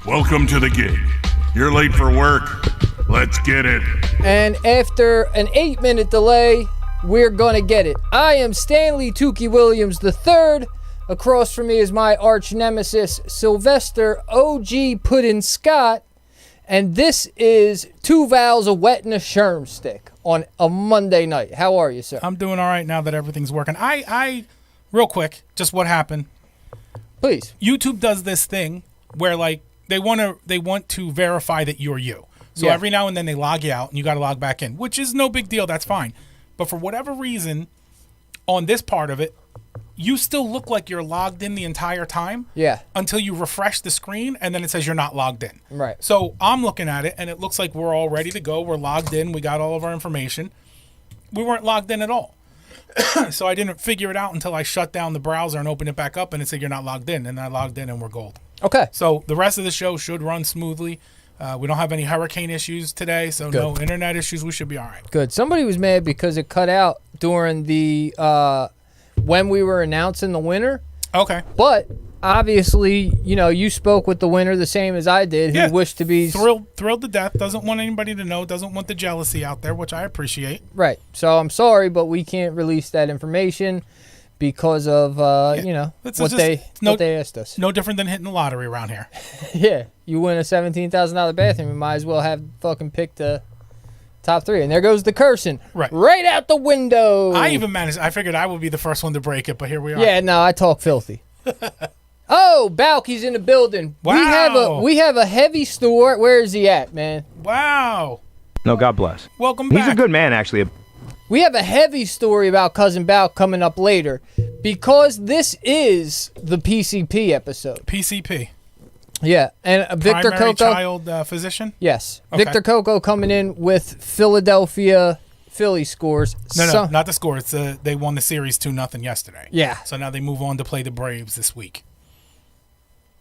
Welcome to the gig. You're late for work. Let's get it. And after an 8-minute delay, we're gonna get it. I am Stanley Tukey Williams III. Across from me is my arch nemesis, Sylvester OG Puddin Scott. And this is 2 Vowels of Wet and a Sherm Stick on a Monday night. How are you, sir? I'm doing all right now that everything's working. I real quick, just what happened. Please. YouTube does this thing where like they want to verify that you're you. So every now and then they log you out and you got to log back in, which is no big deal. That's fine. But for whatever reason, on this part of it, you still look like you're logged in the entire time. Yeah. Until you refresh the screen and then it says you're not logged in. Right. So I'm looking at it and it looks like we're all ready to go. We're logged in. We got all of our information. We weren't logged in at all. So I didn't figure it out until I shut down the browser and opened it back up and it said you're not logged in. And I logged in and we're gold. Okay. So the rest of the show should run smoothly. We don't have any hurricane issues today, so Good. No internet issues. We should be all right. Good. Somebody was mad because it cut out during the when we were announcing the winner. Okay. But obviously, you know, you spoke with the winner the same as I did, who wished to be thrilled to death. Doesn't want anybody to know. Doesn't want the jealousy out there, which I appreciate. Right. So I'm sorry, but we can't release that information because of you know what they asked us. No different than hitting the lottery around here. Yeah, you win a $17,000 bathroom, you might as well have fucking picked the top 3. And there goes the cursing. Right out the window. I even managed. I figured I would be the first one to break it, but here we are. Yeah, no, I talk filthy. Oh, Balky's in the building. Wow. We have a heavy store. Where is he at, man? Wow. No, God bless. Welcome back. He's a good man, actually. We have a heavy story about Cousin Balk coming up later because this is the PCP episode. PCP. Yeah, and Victor Primary Coco. child physician? Yes. Okay. Victor Coco coming in with Philadelphia Philly scores. No, not the score. It's they won the series 2-0 yesterday. Yeah. So now they move on to play the Braves this week.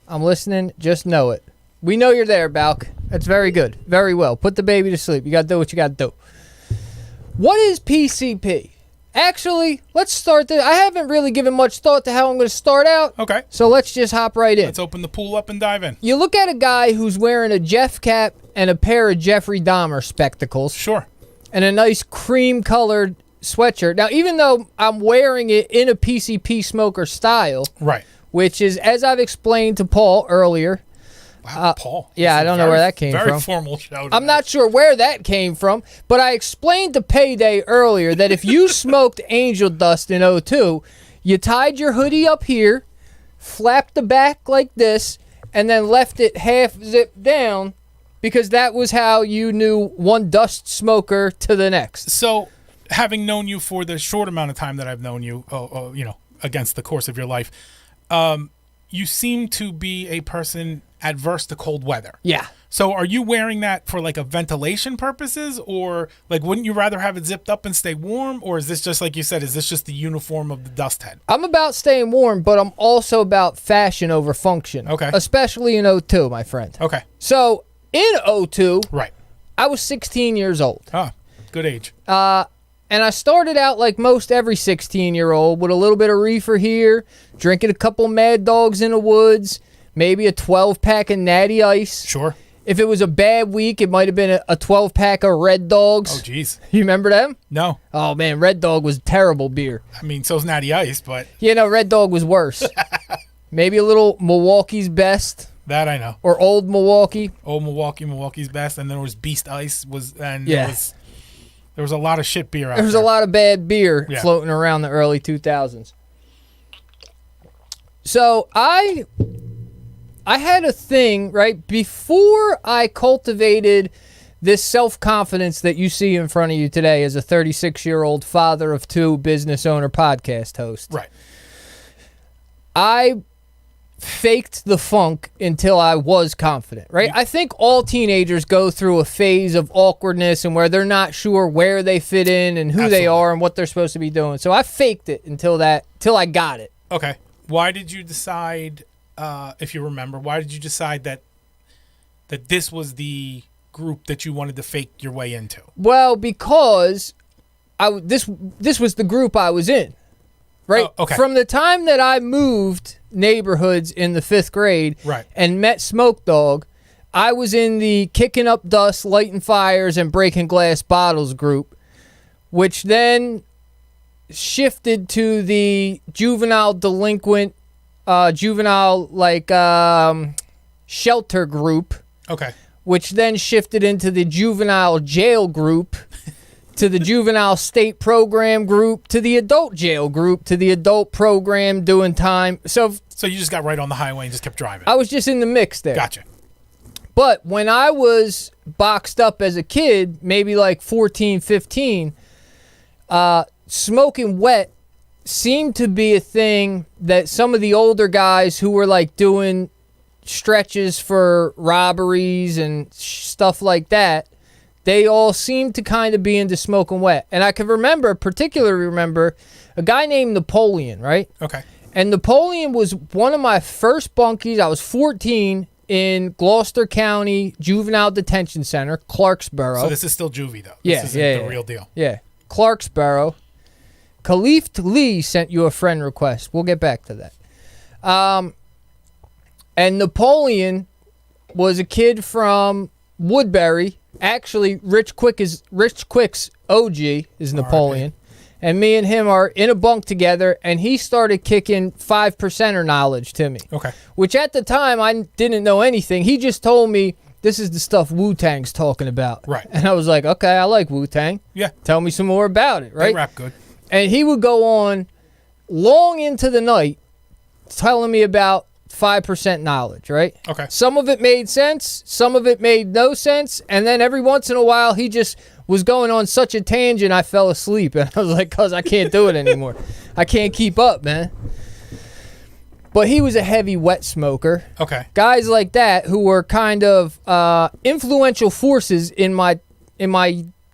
I'm listening. Just know it. We know you're there, Balk. That's very good. Very well. Put the baby to sleep. You got to do what you got to do. What is PCP? Actually, let's start there. I haven't really given much thought to how I'm going to start out. Okay. So let's just hop right in. Let's open the pool up and dive in. You look at a guy who's wearing a Jeff cap and a pair of Jeffrey Dahmer spectacles. Sure. And a nice cream-colored sweatshirt. Now, even though I'm wearing it in a PCP smoker style, right, which is, as I've explained to Paul earlier. Wow, Paul. Yeah, I don't know where that came from. Very formal show today. I'm not sure where that came from, but I explained to Payday earlier that if you smoked angel dust in '02, you tied your hoodie up here, flapped the back like this, and then left it half zipped down because that was how you knew one dust smoker to the next. So, having known you for the short amount of time that I've known you, you know, against the course of your life, you seem to be a person adverse to cold weather. Yeah. So are you wearing that for like a ventilation purposes, or like wouldn't you rather have it zipped up and stay warm, or is this just like you said, is this just the uniform of the dust head? I'm about staying warm, but I'm also about fashion over function. Okay. Especially in '02, my friend. Okay. So in '02, right, I was 16 years old. Oh, good age. And I started out like most every 16-year-old with a little bit of reefer here, drinking a couple Mad Dogs in the woods, maybe a 12-pack of Natty Ice. Sure. If it was a bad week, it might have been a 12-pack of Red Dogs. Oh, jeez. You remember them? No. Oh, man, Red Dog was terrible beer. I mean, so's Natty Ice, but... You know, Red Dog was worse. Maybe a little Milwaukee's Best. That I know. Or Old Milwaukee. Old Milwaukee, Milwaukee's Best, and then there was Beast Ice, there was a lot of shit beer out there. There was a lot of bad beer floating around the early 2000s. So I had a thing, right, before I cultivated this self-confidence that you see in front of you today as a 36-year-old father of 2, business owner, podcast host. Right. I faked the funk until I was confident, right? I think all teenagers go through a phase of awkwardness and where they're not sure where they fit in and who they are and what they're supposed to be doing. So I faked it until I got it. Okay. Why did you decide, if you remember, why did you decide that this was the group that you wanted to fake your way into? Well, because this was the group I was in. Right? Oh, okay. From the time that I moved neighborhoods in the 5th grade right. and met Smoke Dog, I was in the kicking up dust, lighting fires, and breaking glass bottles group, which then shifted to the juvenile delinquent, shelter group, Okay. which then shifted into the juvenile jail group, to the juvenile state program group, to the adult jail group, to the adult program doing time. So you just got right on the highway and just kept driving. I was just in the mix there. Gotcha. But when I was boxed up as a kid, maybe like 14, 15, smoking wet seemed to be a thing that some of the older guys who were like doing stretches for robberies and stuff like that, they all seemed to kind of be into smoking wet. And I can particularly remember a guy named Napoleon, right? Okay. And Napoleon was one of my first bunkies. I was 14 in Gloucester County Juvenile Detention Center, Clarksboro. So this is still juvie, though. Yeah, This isn't the real deal. Yeah, Clarksboro. Khalif Lee sent you a friend request. We'll get back to that. And Napoleon was a kid from Woodbury. Actually, Rich Quick's OG is Napoleon. And me and him are in a bunk together, and he started kicking 5%er knowledge to me. Okay. Which at the time, I didn't know anything. He just told me, this is the stuff Wu-Tang's talking about. Right. And I was like, okay, I like Wu-Tang. Yeah. Tell me some more about it, right? They rap good. And he would go on long into the night telling me about 5% knowledge, right? Okay. Some of it made sense, some of it made no sense, and then every once in a while he just was going on such a tangent I fell asleep. And I was like, cuz I can't do it anymore. I can't keep up, man. But he was a heavy wet smoker. Okay. Guys like that who were kind of influential forces in my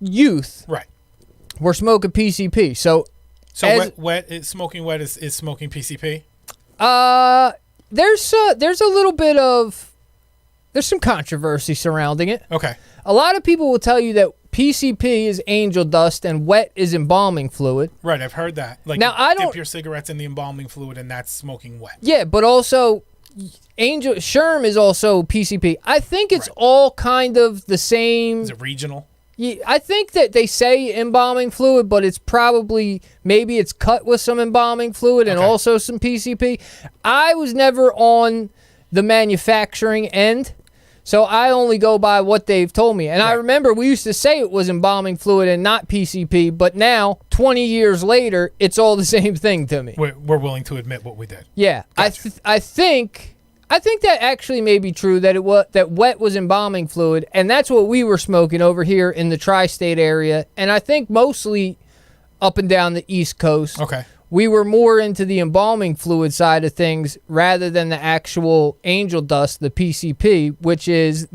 youth Right. were smoking PCP. So smoking wet is smoking PCP? There's a little bit of, there's some controversy surrounding it. Okay. A lot of people will tell you that PCP is angel dust and wet is embalming fluid. Right, I've heard that. Like, now, I dip don't, your cigarettes in the embalming fluid and that's smoking wet. Yeah, but also Sherm is also PCP. I think it's all kind of the same. Is it regional? Yeah, I think that they say embalming fluid, but it's probably, maybe it's cut with some embalming fluid and also some PCP. I was never on the manufacturing end, so I only go by what they've told me. And I remember we used to say it was embalming fluid and not PCP, but now, 20 years later, it's all the same thing to me. We're willing to admit what we did. Yeah, Gotcha. I think that actually may be true, that that wet was embalming fluid, and that's what we were smoking over here in the tri-state area, and I think mostly up and down the East Coast. Okay. We were more into the embalming fluid side of things rather than the actual angel dust, the PCP, which is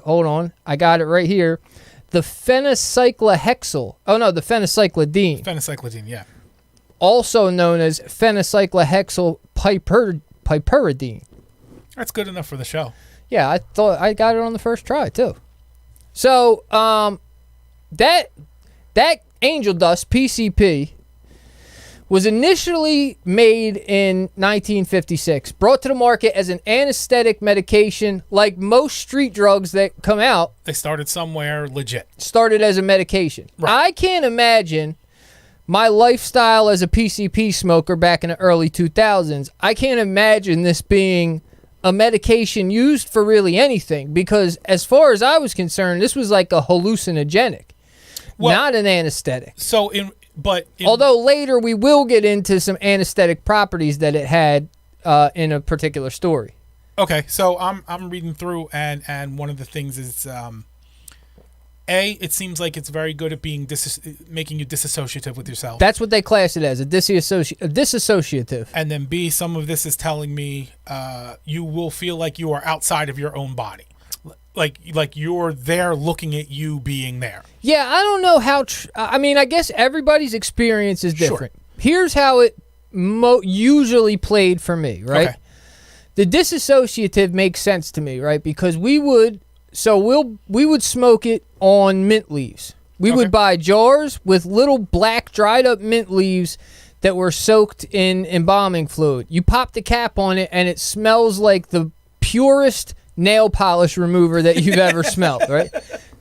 hold on, I got it right here, the phencyclohexyl. Oh no, the phencyclidine. Phencyclidine, yeah. Also known as phencyclohexyl piperidine. That's good enough for the show. Yeah, I thought I got it on the first try too. So, that angel dust PCP was initially made in 1956, brought to the market as an anesthetic medication, like most street drugs that come out. They started somewhere legit. Started as a medication. Right. I can't imagine my lifestyle as a PCP smoker back in the early 2000s. I can't imagine this being a medication used for really anything, because as far as I was concerned, this was like a hallucinogenic, not an anesthetic. Although later we will get into some anesthetic properties that it had in a particular story. Okay, so I'm reading through, and one of the things is, it seems like it's very good at being making you disassociative with yourself. That's what they class it as, a disassociative. And then B, some of this is telling me you will feel like you are outside of your own body. Like you're there looking at you being there. Yeah, I don't know how... I mean, I guess everybody's experience is different. Sure. Here's how it usually played for me, right? Okay. The disassociative makes sense to me, right? Because we would smoke it on mint leaves. We would buy jars with little black dried up mint leaves that were soaked in embalming fluid. You pop the cap on it and it smells like the purest nail polish remover that you've ever smelled, right?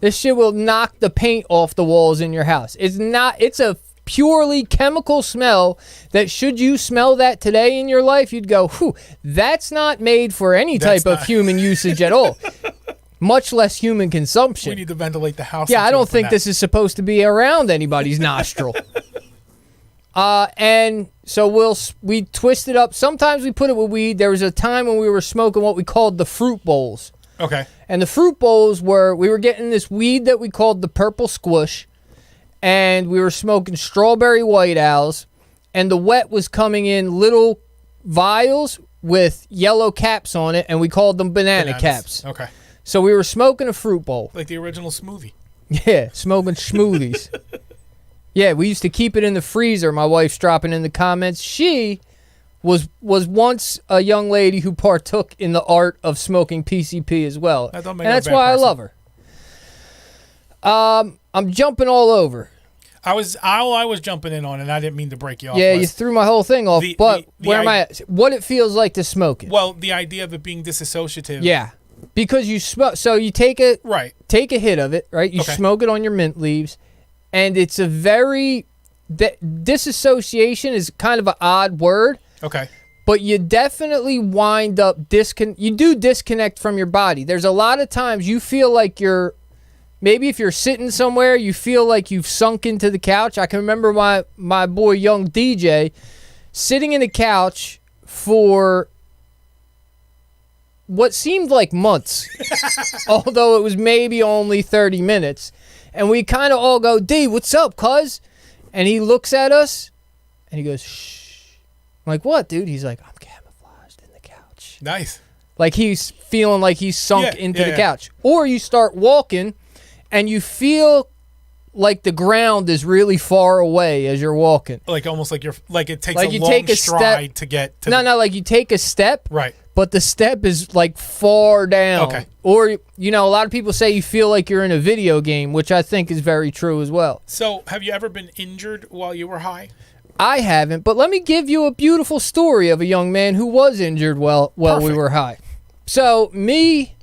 This shit will knock the paint off the walls in your house. It's a purely chemical smell that should you smell that today in your life, you'd go, whew, that's not made for any type of human usage at all. Much less human consumption. We need to ventilate the house. Yeah, I don't think this is supposed to be around anybody's nostril. And so we twist it up. Sometimes we put it with weed. There was a time when we were smoking what we called the fruit bowls. Okay. And the fruit bowls we were getting this weed that we called the purple squish, and we were smoking strawberry white owls, and the wet was coming in little vials with yellow caps on it, and we called them banana caps. Okay. So we were smoking a fruit bowl. Like the original smoothie. Yeah, smoking smoothies. Yeah, we used to keep it in the freezer. My wife's dropping in the comments. She was once a young lady who partook in the art of smoking PCP as well. That don't make and her a that's bad why person. I love her. I'm jumping all over. I was jumping in on, and I didn't mean to break you off. Yeah, you threw my whole thing off. But where am I at? What it feels like to smoke it. Well, the idea of it being disassociative. Yeah, because you smoke. So you take a hit of it, right? You smoke it on your mint leaves, and it's a very disassociation is kind of an odd word. Okay. But you definitely wind up you do disconnect from your body. There's a lot of times you feel like maybe if you're sitting somewhere, you feel like you've sunk into the couch. I can remember my boy, young DJ, sitting in the couch for what seemed like months, although it was maybe only 30 minutes. And we kind of all go, D, what's up, cuz? And he looks at us, and he goes, shh. I'm like, what, dude? He's like, I'm camouflaged in the couch. Nice. Like he's feeling like he's sunk into the couch. Or you start walking, and you feel like the ground is really far away as you're walking. Like almost like it takes like a you long take a stride step, to get to No, like you take a step. Right. But the step is like far down. Okay. Or, a lot of people say you feel like you're in a video game, which I think is very true as well. So have you ever been injured while you were high? I haven't, but let me give you a beautiful story of a young man who was injured while we were high. So me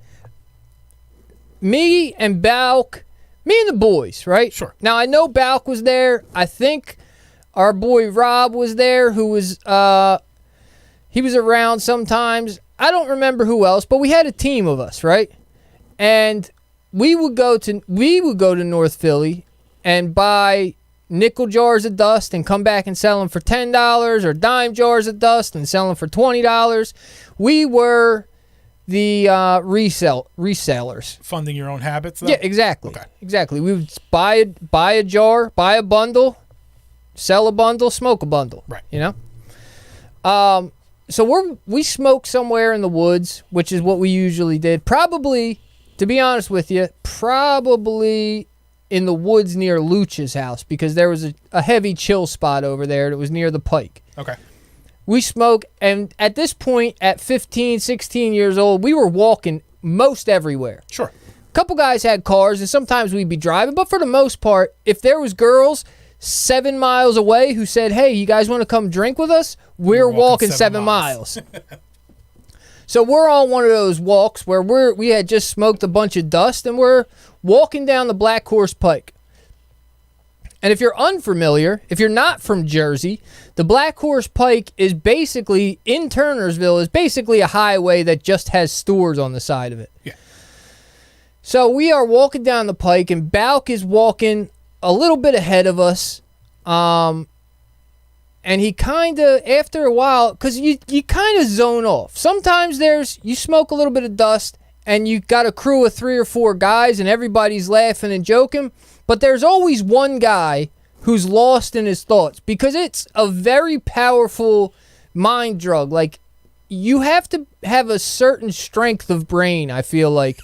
and Balk, me and the boys, right? Sure. Now I know Balk was there. I think our boy Rob was there, who was he was around sometimes. I don't remember who else, but we had a team of us, right? And we would go to North Philly and buy nickel jars of dust and come back and sell them for $10, or dime jars of dust and sell them for $20. We were the resellers. Funding your own habits, though? Yeah, exactly. Okay. Exactly. We would buy a jar, buy a bundle, sell a bundle, smoke a bundle. Right. So we smoked somewhere in the woods, which is what we usually did. Probably, to be honest with you, in the woods near Luch's house, because there was a heavy chill spot over there that was near the pike. Okay. We smoked, and at this point, at 15, 16 years old, we were walking most everywhere. Sure. A couple guys had cars, and sometimes we'd be driving, but for the most part, if there was girls 7 miles away who said, hey, you guys want to come drink with us? We're walking 7 miles. So we're on one of those walks where we had just smoked a bunch of dust, and we're walking down the Black Horse Pike. And if you're unfamiliar, if you're not from Jersey, the Black Horse Pike is basically, in Turnersville, is basically a highway that just has stores on the side of it. Yeah. So we are walking down the pike, and Balk is walking a little bit ahead of us. And he kind of, after a while, because you kind of zone off. Sometimes you smoke a little bit of dust, and you got a crew of 3 or 4 guys, and everybody's laughing and joking. But there's always one guy who's lost in his thoughts, because it's a very powerful mind drug. Like, you have to have a certain strength of brain, I feel like,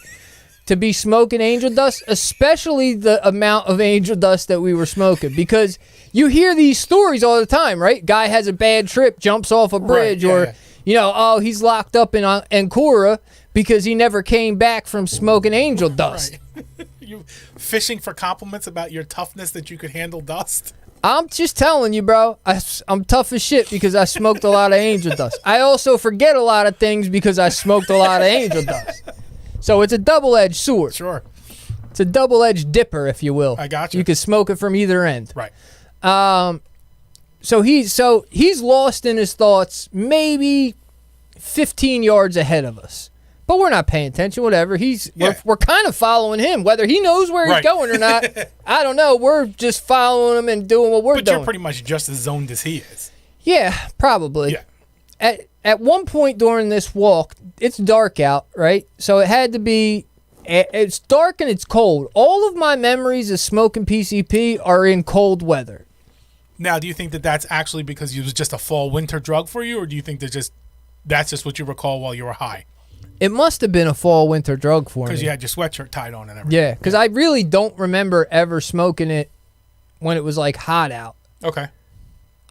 to be smoking angel dust, especially the amount of angel dust that we were smoking, because you hear these stories all the time, right? Guy has a bad trip, jumps off a bridge, right, or, he's locked up in Ancora because he never came back from smoking angel dust. Right. You fishing for compliments about your toughness that you could handle dust? I'm just telling you, bro. I'm tough as shit because I smoked a lot of angel dust. I also forget a lot of things because I smoked a lot of angel dust. So it's a double-edged sword. Sure. It's a double-edged dipper, if you will. I got you. You can smoke it from either end. Right. So he's lost in his thoughts, maybe 15 yards ahead of us. But we're not paying attention, whatever. We're kind of following him. Whether he knows where he's going or not, I don't know. We're just following him and doing what we're doing. But you're pretty much just as zoned as he is. Yeah, probably. Yeah. At one point during this walk, it's dark out, right? So it had to be, it's dark and it's cold. All of my memories of smoking PCP are in cold weather. Now, do you think that that's actually because it was just a fall-winter drug for you, or do you think that's just what you recall while you were high? It must have been a fall-winter drug for me. Because you had your sweatshirt tied on and everything. Yeah, because I really don't remember ever smoking it when it was, like, hot out. Okay.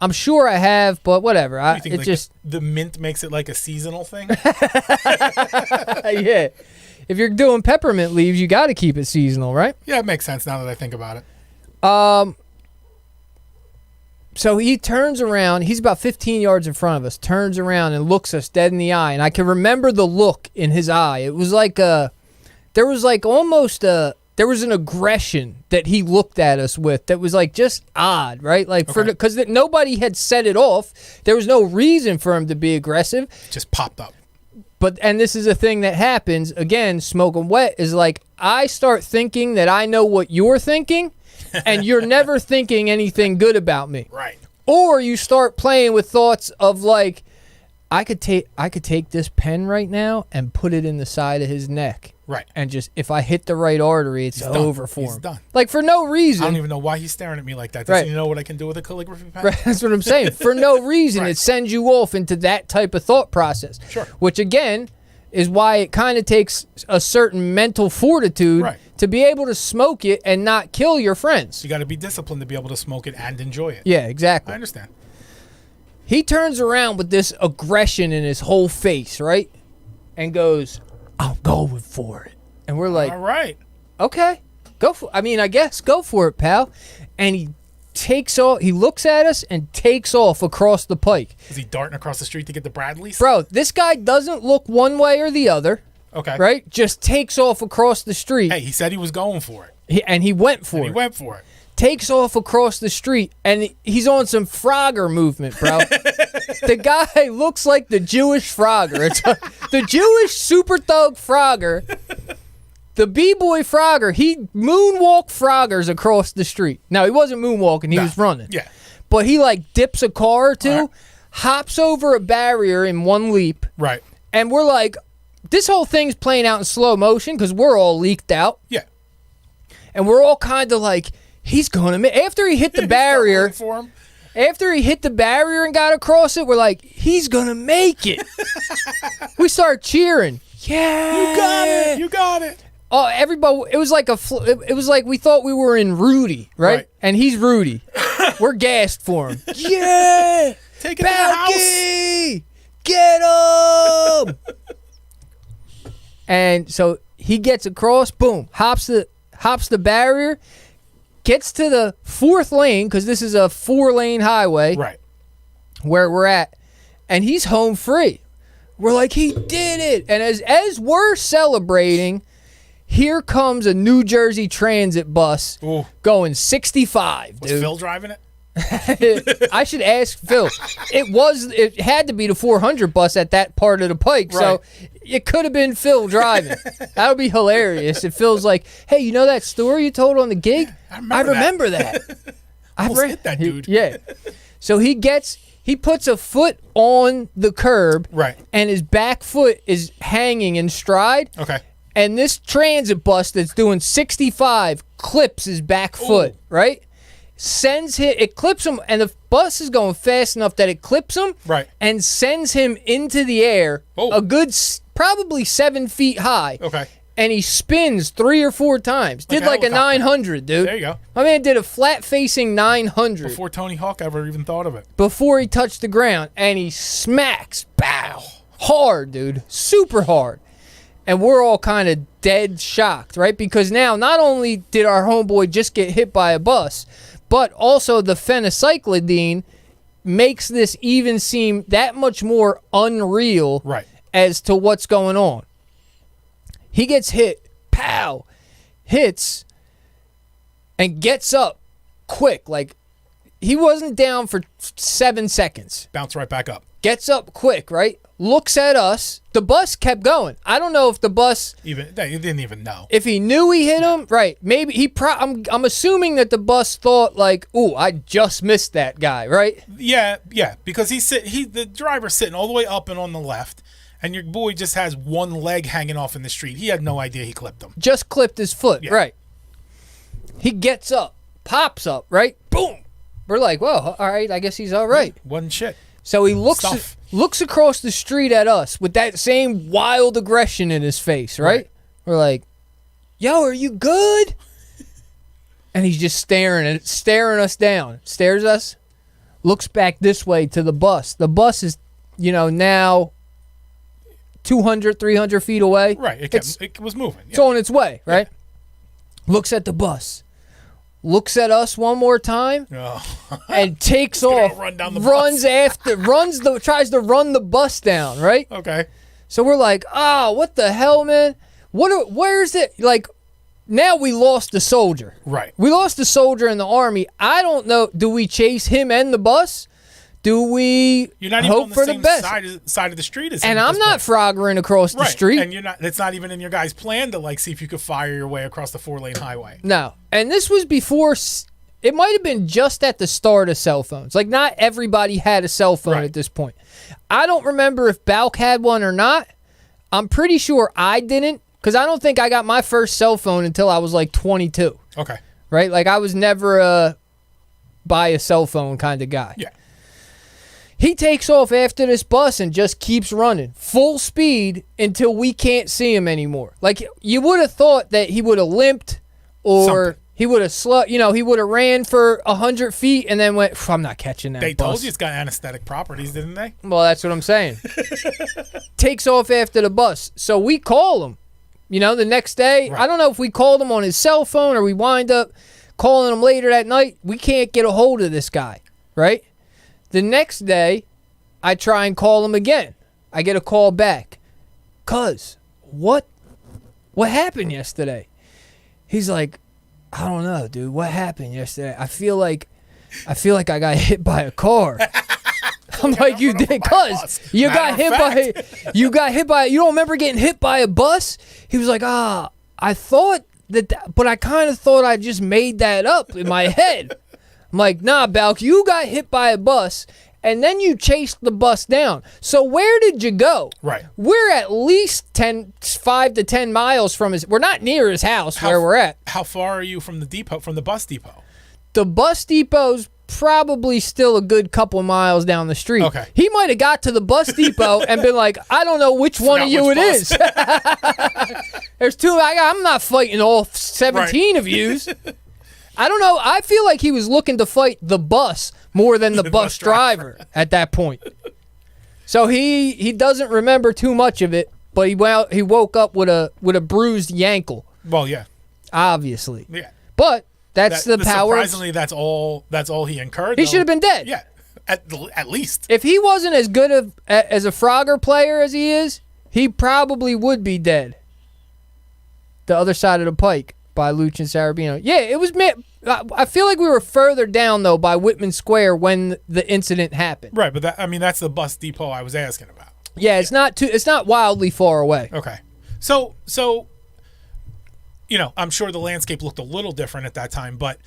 I'm sure I have, but whatever. You think, like, the mint makes it like a seasonal thing? Yeah. If you're doing peppermint leaves, you got to keep it seasonal, right? Yeah, it makes sense now that I think about it. So he turns around. He's about 15 yards in front of us, turns around and looks us dead in the eye. And I can remember the look in his eye. It was like there was an aggression that he looked at us with that was like just odd, right? Like because nobody had set it off. There was no reason for him to be aggressive. Just popped up. And this is a thing that happens, again, smoking wet, is like I start thinking that I know what you're thinking, and you're never thinking anything good about me. Right. Or you start playing with thoughts of like, I could take this pen right now and put it in the side of his neck. Right. And just, if I hit the right artery, it's over for him. He's done. Like, for no reason. I don't even know why he's staring at me like that. Does he know what I can do with a calligraphy pen? Right, that's what I'm saying. For no reason, it sends you off into that type of thought process. Sure. Which, again, is why it kind of takes a certain mental fortitude to be able to smoke it and not kill your friends. You got to be disciplined to be able to smoke it and enjoy it. Yeah, exactly. I understand. He turns around with this aggression in his whole face, right? And goes, I'm going for it. And we're like, all right. Okay, I guess go for it, pal. And he takes off. He looks at us and takes off across the pike. Is he darting across the street to get the Bradleys? Bro, this guy doesn't look one way or the other. Okay. Right? Just takes off across the street. Hey, he said he was going for it. He went for it. He went for it. Takes off across the street, and he's on some Frogger movement, bro. The guy looks like the Jewish Frogger. It's the Jewish super thug Frogger. The B-boy Frogger, he moonwalk Froggers across the street. Now, he wasn't moonwalking, he was running. Yeah. But he, like, dips a car or two, hops over a barrier in one leap. Right. And we're like, this whole thing's playing out in slow motion because we're all leaked out. Yeah. And we're all kind of like, he's going to make... After he hit the barrier... For him. After he hit the barrier and got across it, we're like, he's going to make it. We start cheering. Yeah. You got it. You got it. Oh, everybody! It was like it was like we thought we were in Rudy, right? And he's Rudy. We're gassed for him. Yeah, take it to the house. Get him! And so he gets across. Boom! Hops the barrier. Gets to the 4th lane because this is a 4-lane highway. Right. Where we're at, and he's home free. We're like, he did it! And as we're celebrating. Here comes a New Jersey Transit bus going 65, dude. Was Phil driving it? I should ask Phil. It had to be the 400 bus at that part of the pike, so it could have been Phil driving. That would be hilarious if Phil's like, hey, you know that story you told on the gig? Yeah, I remember that. I almost hit that dude. Yeah. So he puts a foot on the curb, and his back foot is hanging in stride. Okay. And this transit bus that's doing 65 clips his back foot, right? It clips him, and the bus is going fast enough that it clips him, and sends him into the air, a good probably 7 feet high. Okay. And he spins 3 or 4 times. Did like a 900, dude. There you go. My man did a flat-facing 900. Before Tony Hawk ever even thought of it. Before he touched the ground, and he smacks, bow, hard, dude, super hard. And we're all kind of dead shocked, right? Because now, not only did our homeboy just get hit by a bus, but also the phencyclidine makes this even seem that much more unreal as to what's going on. He gets hit. Pow! Hits and gets up quick. Like, he wasn't down for 7 seconds. Bounce right back up. Gets up quick, right? Looks at us. The bus kept going. I don't know if the bus... You didn't even know. If he knew he hit him, right. Maybe he... I'm assuming that the bus thought, like, ooh, I just missed that guy, right? Yeah, because the driver's sitting all the way up and on the left, and your boy just has one leg hanging off in the street. He had no idea he clipped him. Just clipped his foot, Yeah. right. He gets up, pops up, right? Boom! We're like, well, all right, I guess he's all right. Wasn't shit. So he looks across the street at us with that same wild aggression in his face, right? We're like, yo, are you good? And he's just staring us down. Stares us, looks back this way to the bus. The bus is, now 200, 300 feet away. Right. It was moving. It's on its way, right? Yeah. Looks at the bus. Looks at us one more time and takes off. Run down the bus. Tries to run the bus down, right? Okay. So we're like, what the hell, man? Where's it? Like, now we lost the soldier. Right. We lost the soldier in the army. I don't know. Do we chase him and the bus? Do we You're not hope even on for the the same best? side of the street as him And at I'm this not point. froggering across the Right. street. And it's not even in your guys' plan to like see if you could fire your way across the 4-lane highway. No. And this was before, it might have been just at the start of cell phones. Like, not everybody had a cell phone Right. at this point. I don't remember if Balk had one or not. I'm pretty sure I didn't, because I don't think I got my first cell phone until I was like 22. Okay. Right? Like, I was never a buy a cell phone kind of guy. Yeah. He takes off after this bus and just keeps running full speed until we can't see him anymore. Like, you would have thought that he would have limped or Something. he would have he would have ran for 100 feet and then went, I'm not catching that They bus. told you it's got anesthetic properties, didn't they? Well, that's what I'm saying. Takes off after the bus. So we call him, the next day. Right. I don't know if we called him on his cell phone or we wind up calling him later that night. We can't get a hold of this guy, right? The next day, I try and call him again. I get a call back. Cuz, what happened yesterday? He's like, I don't know, dude. What happened yesterday? I feel like I got hit by a car. I'm like, you did, cuz you got hit by you don't remember getting hit by a bus? He was like, I thought that, but I kind of thought I just made that up in my head. I'm like, nah, Balk, you got hit by a bus, and then you chased the bus down. So where did you go? Right. We're at least 5 to 10 miles from his... We're not near his house where we're at. How far are you from the bus depot? The bus depot's probably still a good couple miles down the street. Okay. He might have got to the bus depot and been like, I don't know which one of you it is. There's two. I'm not fighting all 17 of yous. I don't know. I feel like he was looking to fight the bus more than the bus driver at that point. So he doesn't remember too much of it, but he woke up with a bruised ankle. Well, yeah. Obviously. Yeah. But that's the power. Surprisingly, that's all he incurred. He should have been dead. Yeah. At least. If he wasn't as good as a Frogger player as he is, he probably would be dead. The Other Side of the Pike by Lucien Sarabino. Yeah, it was. I feel like we were further down though by Whitman Square when the incident happened. Right, but that's the bus depot I was asking about. Yeah, it's not wildly far away. Okay, so I'm sure the landscape looked a little different at that time, but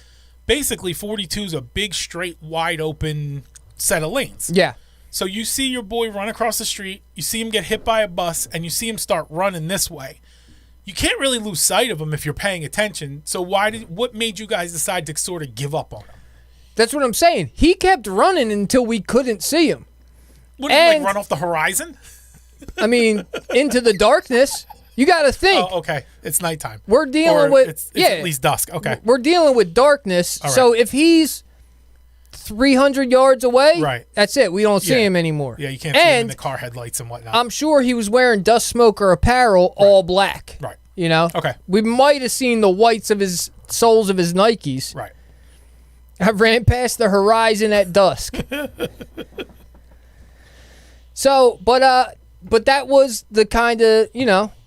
basically 42 is a big, straight, wide open set of lanes. Yeah. So you see your boy run across the street, you see him get hit by a bus, and you see him start running this way. You can't really lose sight of him if you're paying attention. So what made you guys decide to sort of give up on him? That's what I'm saying. He kept running until we couldn't see him. What did you run off the horizon? I mean, into the darkness. You got to think. Oh, okay. It's nighttime. We're dealing with it's at least dusk. Okay. We're dealing with darkness. All right. So if he's 300 yards away, right, that's it. We don't see him anymore. Yeah, you can't see him in the car headlights and whatnot. I'm sure he was wearing dust smoker apparel, all black. Right. Okay. We might have seen the whites of his soles of his Nikes. Right. I ran past the horizon at dusk. So, but that was the kind of,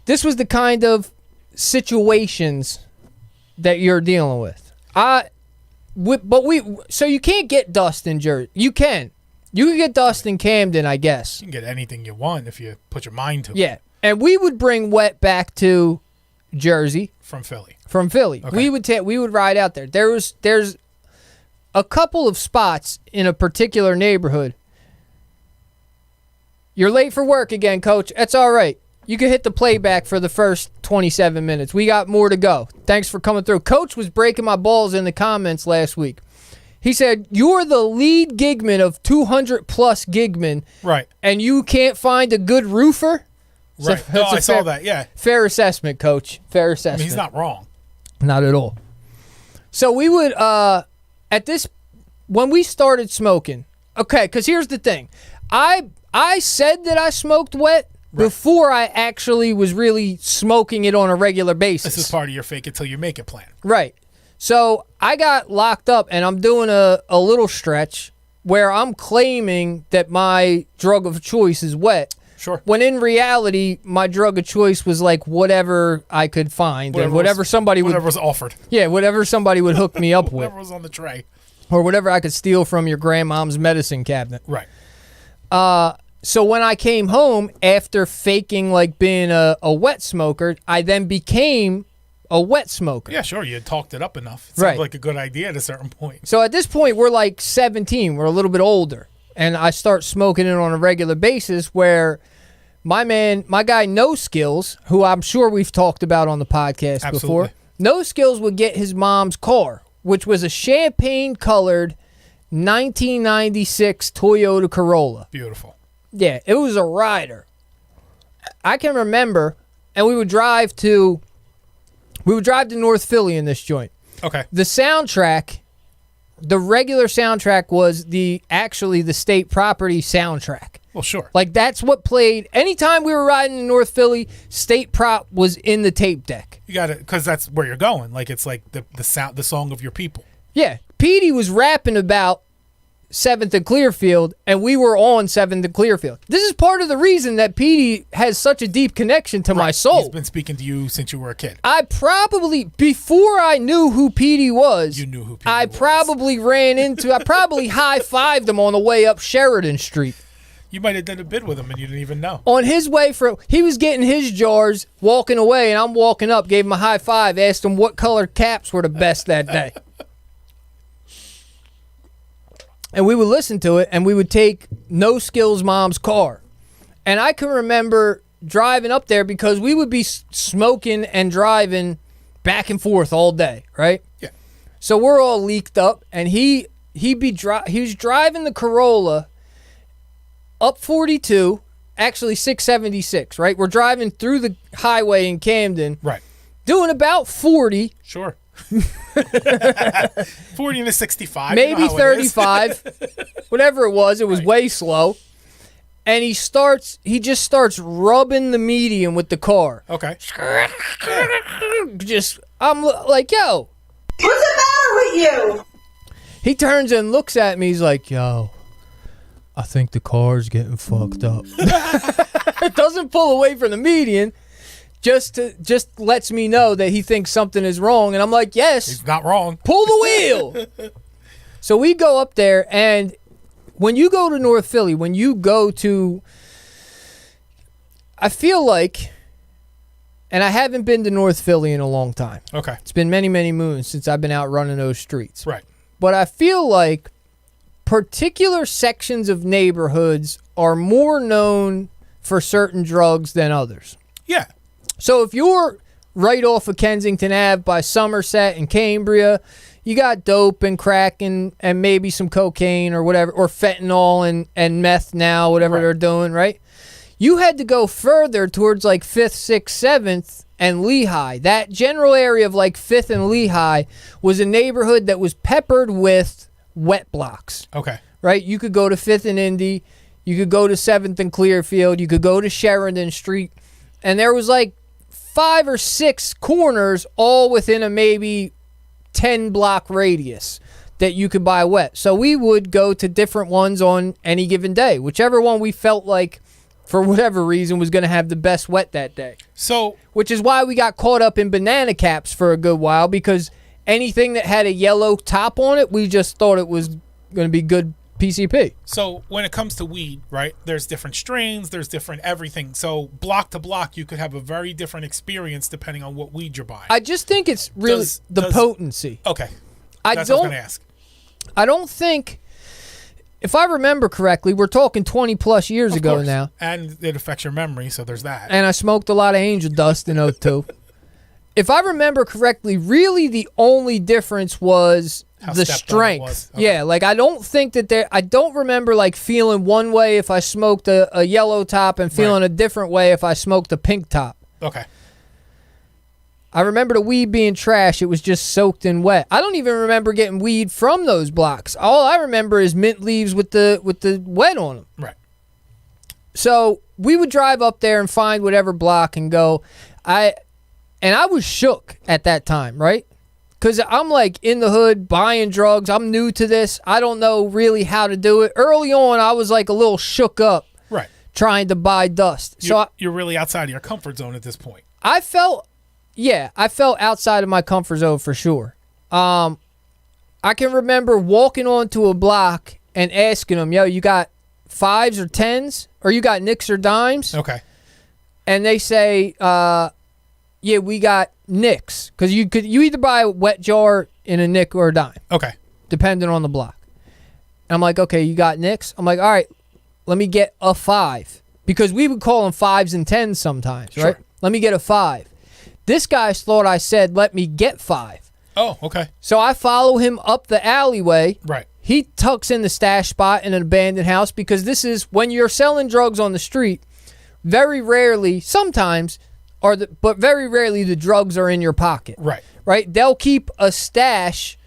this was the kind of situations that you're dealing with. So you can't get dust in Jersey. You can get dust in Camden, I guess. You can get anything you want if you put your mind to it. Yeah, and we would bring wet back to Jersey From Philly. Okay. We would ride out there. There's a couple of spots in a particular neighborhood. You're late for work again, Coach. That's all right. You can hit the playback for the first 27 minutes. We got more to go. Thanks for coming through. Coach was breaking my balls in the comments last week. He said, you're the lead gigman of 200-plus gigmen. Right. And you can't find a good roofer? Right. No, I saw that, yeah. Fair assessment, Coach. Fair assessment. I mean, he's not wrong. Not at all. So we would, when we started smoking, okay, because here's the thing. I said that I smoked wet before I actually was really smoking it on a regular basis. This is part of your fake it till you make it plan. Right. So I got locked up, and I'm doing a little stretch where I'm claiming that my drug of choice is wet. Sure. When in reality, my drug of choice was like whatever I could find, whatever was offered. Yeah, whatever somebody would hook me up with. Whatever was on the tray. Or whatever I could steal from your grandmom's medicine cabinet. Right. So when I came home after faking like being a wet smoker, I then became a wet smoker. Yeah, sure. You had talked it up enough. It right. Sounded like a good idea at a certain point. So at this point, we're like 17. We're a little bit older. And I start smoking it on a regular basis where my guy No Skills, who I'm sure we've talked about on the podcast before, No Skills would get his mom's car, which was a champagne-colored 1996 Toyota Corolla. Beautiful. Yeah, it was a rider. I can remember, and we would drive to North Philly in this joint. Okay. The soundtrack, the regular soundtrack was the state property soundtrack. Well, sure. Like that's what played anytime we were riding in North Philly. State prop was in the tape deck. You got it, because that's where you're going. Like it's like the song of your people. Yeah, Petey was rapping about 7th and Clearfield, and we were on 7th and Clearfield. This is part of the reason that Petey has such a deep connection to my soul. He's been speaking to you since you were a kid. I probably, before I knew who Petey was, you knew who Petey I was. I probably high-fived him on the way up Sheridan Street. You might have done a bid with him and you didn't even know. On his way he was getting his jars, walking away, and I'm walking up, gave him a high five, asked him what color caps were the best that day. And we would listen to it, and we would take No Skills' mom's car. And I can remember driving up there because we would be smoking and driving back and forth all day, right? Yeah. So we're all leaked up, and he was driving the Corolla up 42, actually 676, right? We're driving through the highway in Camden. Right. Doing about 40. Sure. 40 to 65. Maybe 35. Whatever it was right. way slow. And he just starts rubbing the median with the car. Okay. I'm like, yo. What's the matter with you? He turns and looks at me. He's like, yo, I think the car's getting fucked up. It doesn't pull away from the median. Just lets me know that he thinks something is wrong. And I'm like, yes. He's not wrong. Pull the wheel. So we go up there, and when you go to North Philly, I feel like, and I haven't been to North Philly in a long time. Okay. It's been many, many moons since I've been out running those streets. Right. But I feel like particular sections of neighborhoods are more known for certain drugs than others. Yeah. So if you're right off of Kensington Ave by Somerset and Cambria, you got dope and crack and maybe some cocaine or whatever, or fentanyl and meth now, whatever they're doing, right? You had to go further towards like 5th, 6th, 7th, and Lehigh. That general area of like 5th and Lehigh was a neighborhood that was peppered with wet blocks. Okay. Right? You could go to 5th and Indy. You could go to 7th and Clearfield. You could go to Sheridan Street. And there was like 5 or 6 corners all within a maybe 10-block radius that you could buy wet. So we would go to different ones on any given day. Whichever one we felt like for whatever reason, was going to have the best wet that day. So, Which is why we got caught up in banana caps for a good while, because anything that had a yellow top on it, we just thought it was going to be good PCP. So when it comes to weed, right, there's different strains, there's different everything. So block to block, you could have a very different experience depending on what weed you're buying. I just think it's really the potency. Okay. I That's what I was don't going to ask. I don't think, if I remember correctly, we're talking 20 plus years Of ago course. now. And it affects your memory, so there's that. And I smoked a lot of angel dust in '02. If I remember correctly, really the only difference was How the stepped on it strength. was. Okay. Yeah, like I don't think that I don't remember like feeling one way if I smoked a yellow top and feeling a different way if I smoked a pink top. Okay. I remember the weed being trash. It was just soaked in wet. I don't even remember getting weed from those blocks. All I remember is mint leaves with the wet on them. Right. So we would drive up there and find whatever block and go. I was shook at that time, right? Because I'm like in the hood buying drugs. I'm new to this. I don't know really how to do it. Early on, I was like a little shook up Right. trying to buy dust. You're really outside of your comfort zone at this point. I felt outside of my comfort zone for sure. I can remember walking onto a block and asking them, yo, you got 5s or 10s? Or you got nicks or dimes? Okay. And they say, yeah, we got nicks. Because you either buy a wet jar in a nick or a dime, Okay. depending on the block. And I'm like, okay, you got nicks? I'm like, all right, let me get a 5. Because we would call them 5s and 10s sometimes, right? Sure. Let me get a 5. This guy thought I said, let me get 5. Oh, okay. So I follow him up the alleyway. Right. He tucks in the stash spot in an abandoned house, because this is when you're selling drugs on the street, very rarely, sometimes, but very rarely the drugs are in your pocket. Right. Right? They'll keep a stash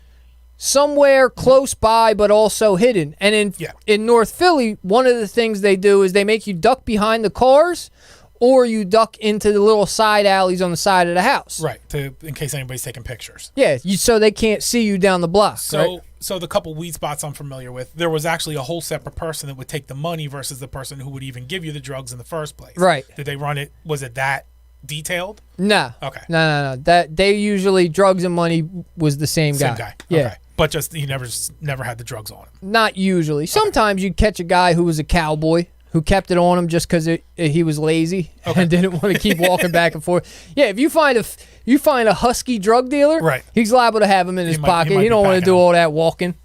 somewhere close by, but also hidden. And in North Philly, one of the things they do is they make you duck behind the cars, or you duck into the little side alleys on the side of the house. Right. In case anybody's taking pictures. Yeah, so they can't see you down the block. So the couple weed spots I'm familiar with, there was actually a whole separate person that would take the money versus the person who would even give you the drugs in the first place. Right. Did they run it? Was it that detailed? No. Okay. No. That they usually, drugs and money was the same guy. Same guy. Yeah. Okay. But just he never had the drugs on him. Not usually. Sometimes you'd catch a guy who was a cowboy who kept it on him just because he was lazy and didn't want to keep walking back and forth. Yeah, if you find a husky drug dealer, right, he's liable to have him in his pocket. He don't want to do all that walking.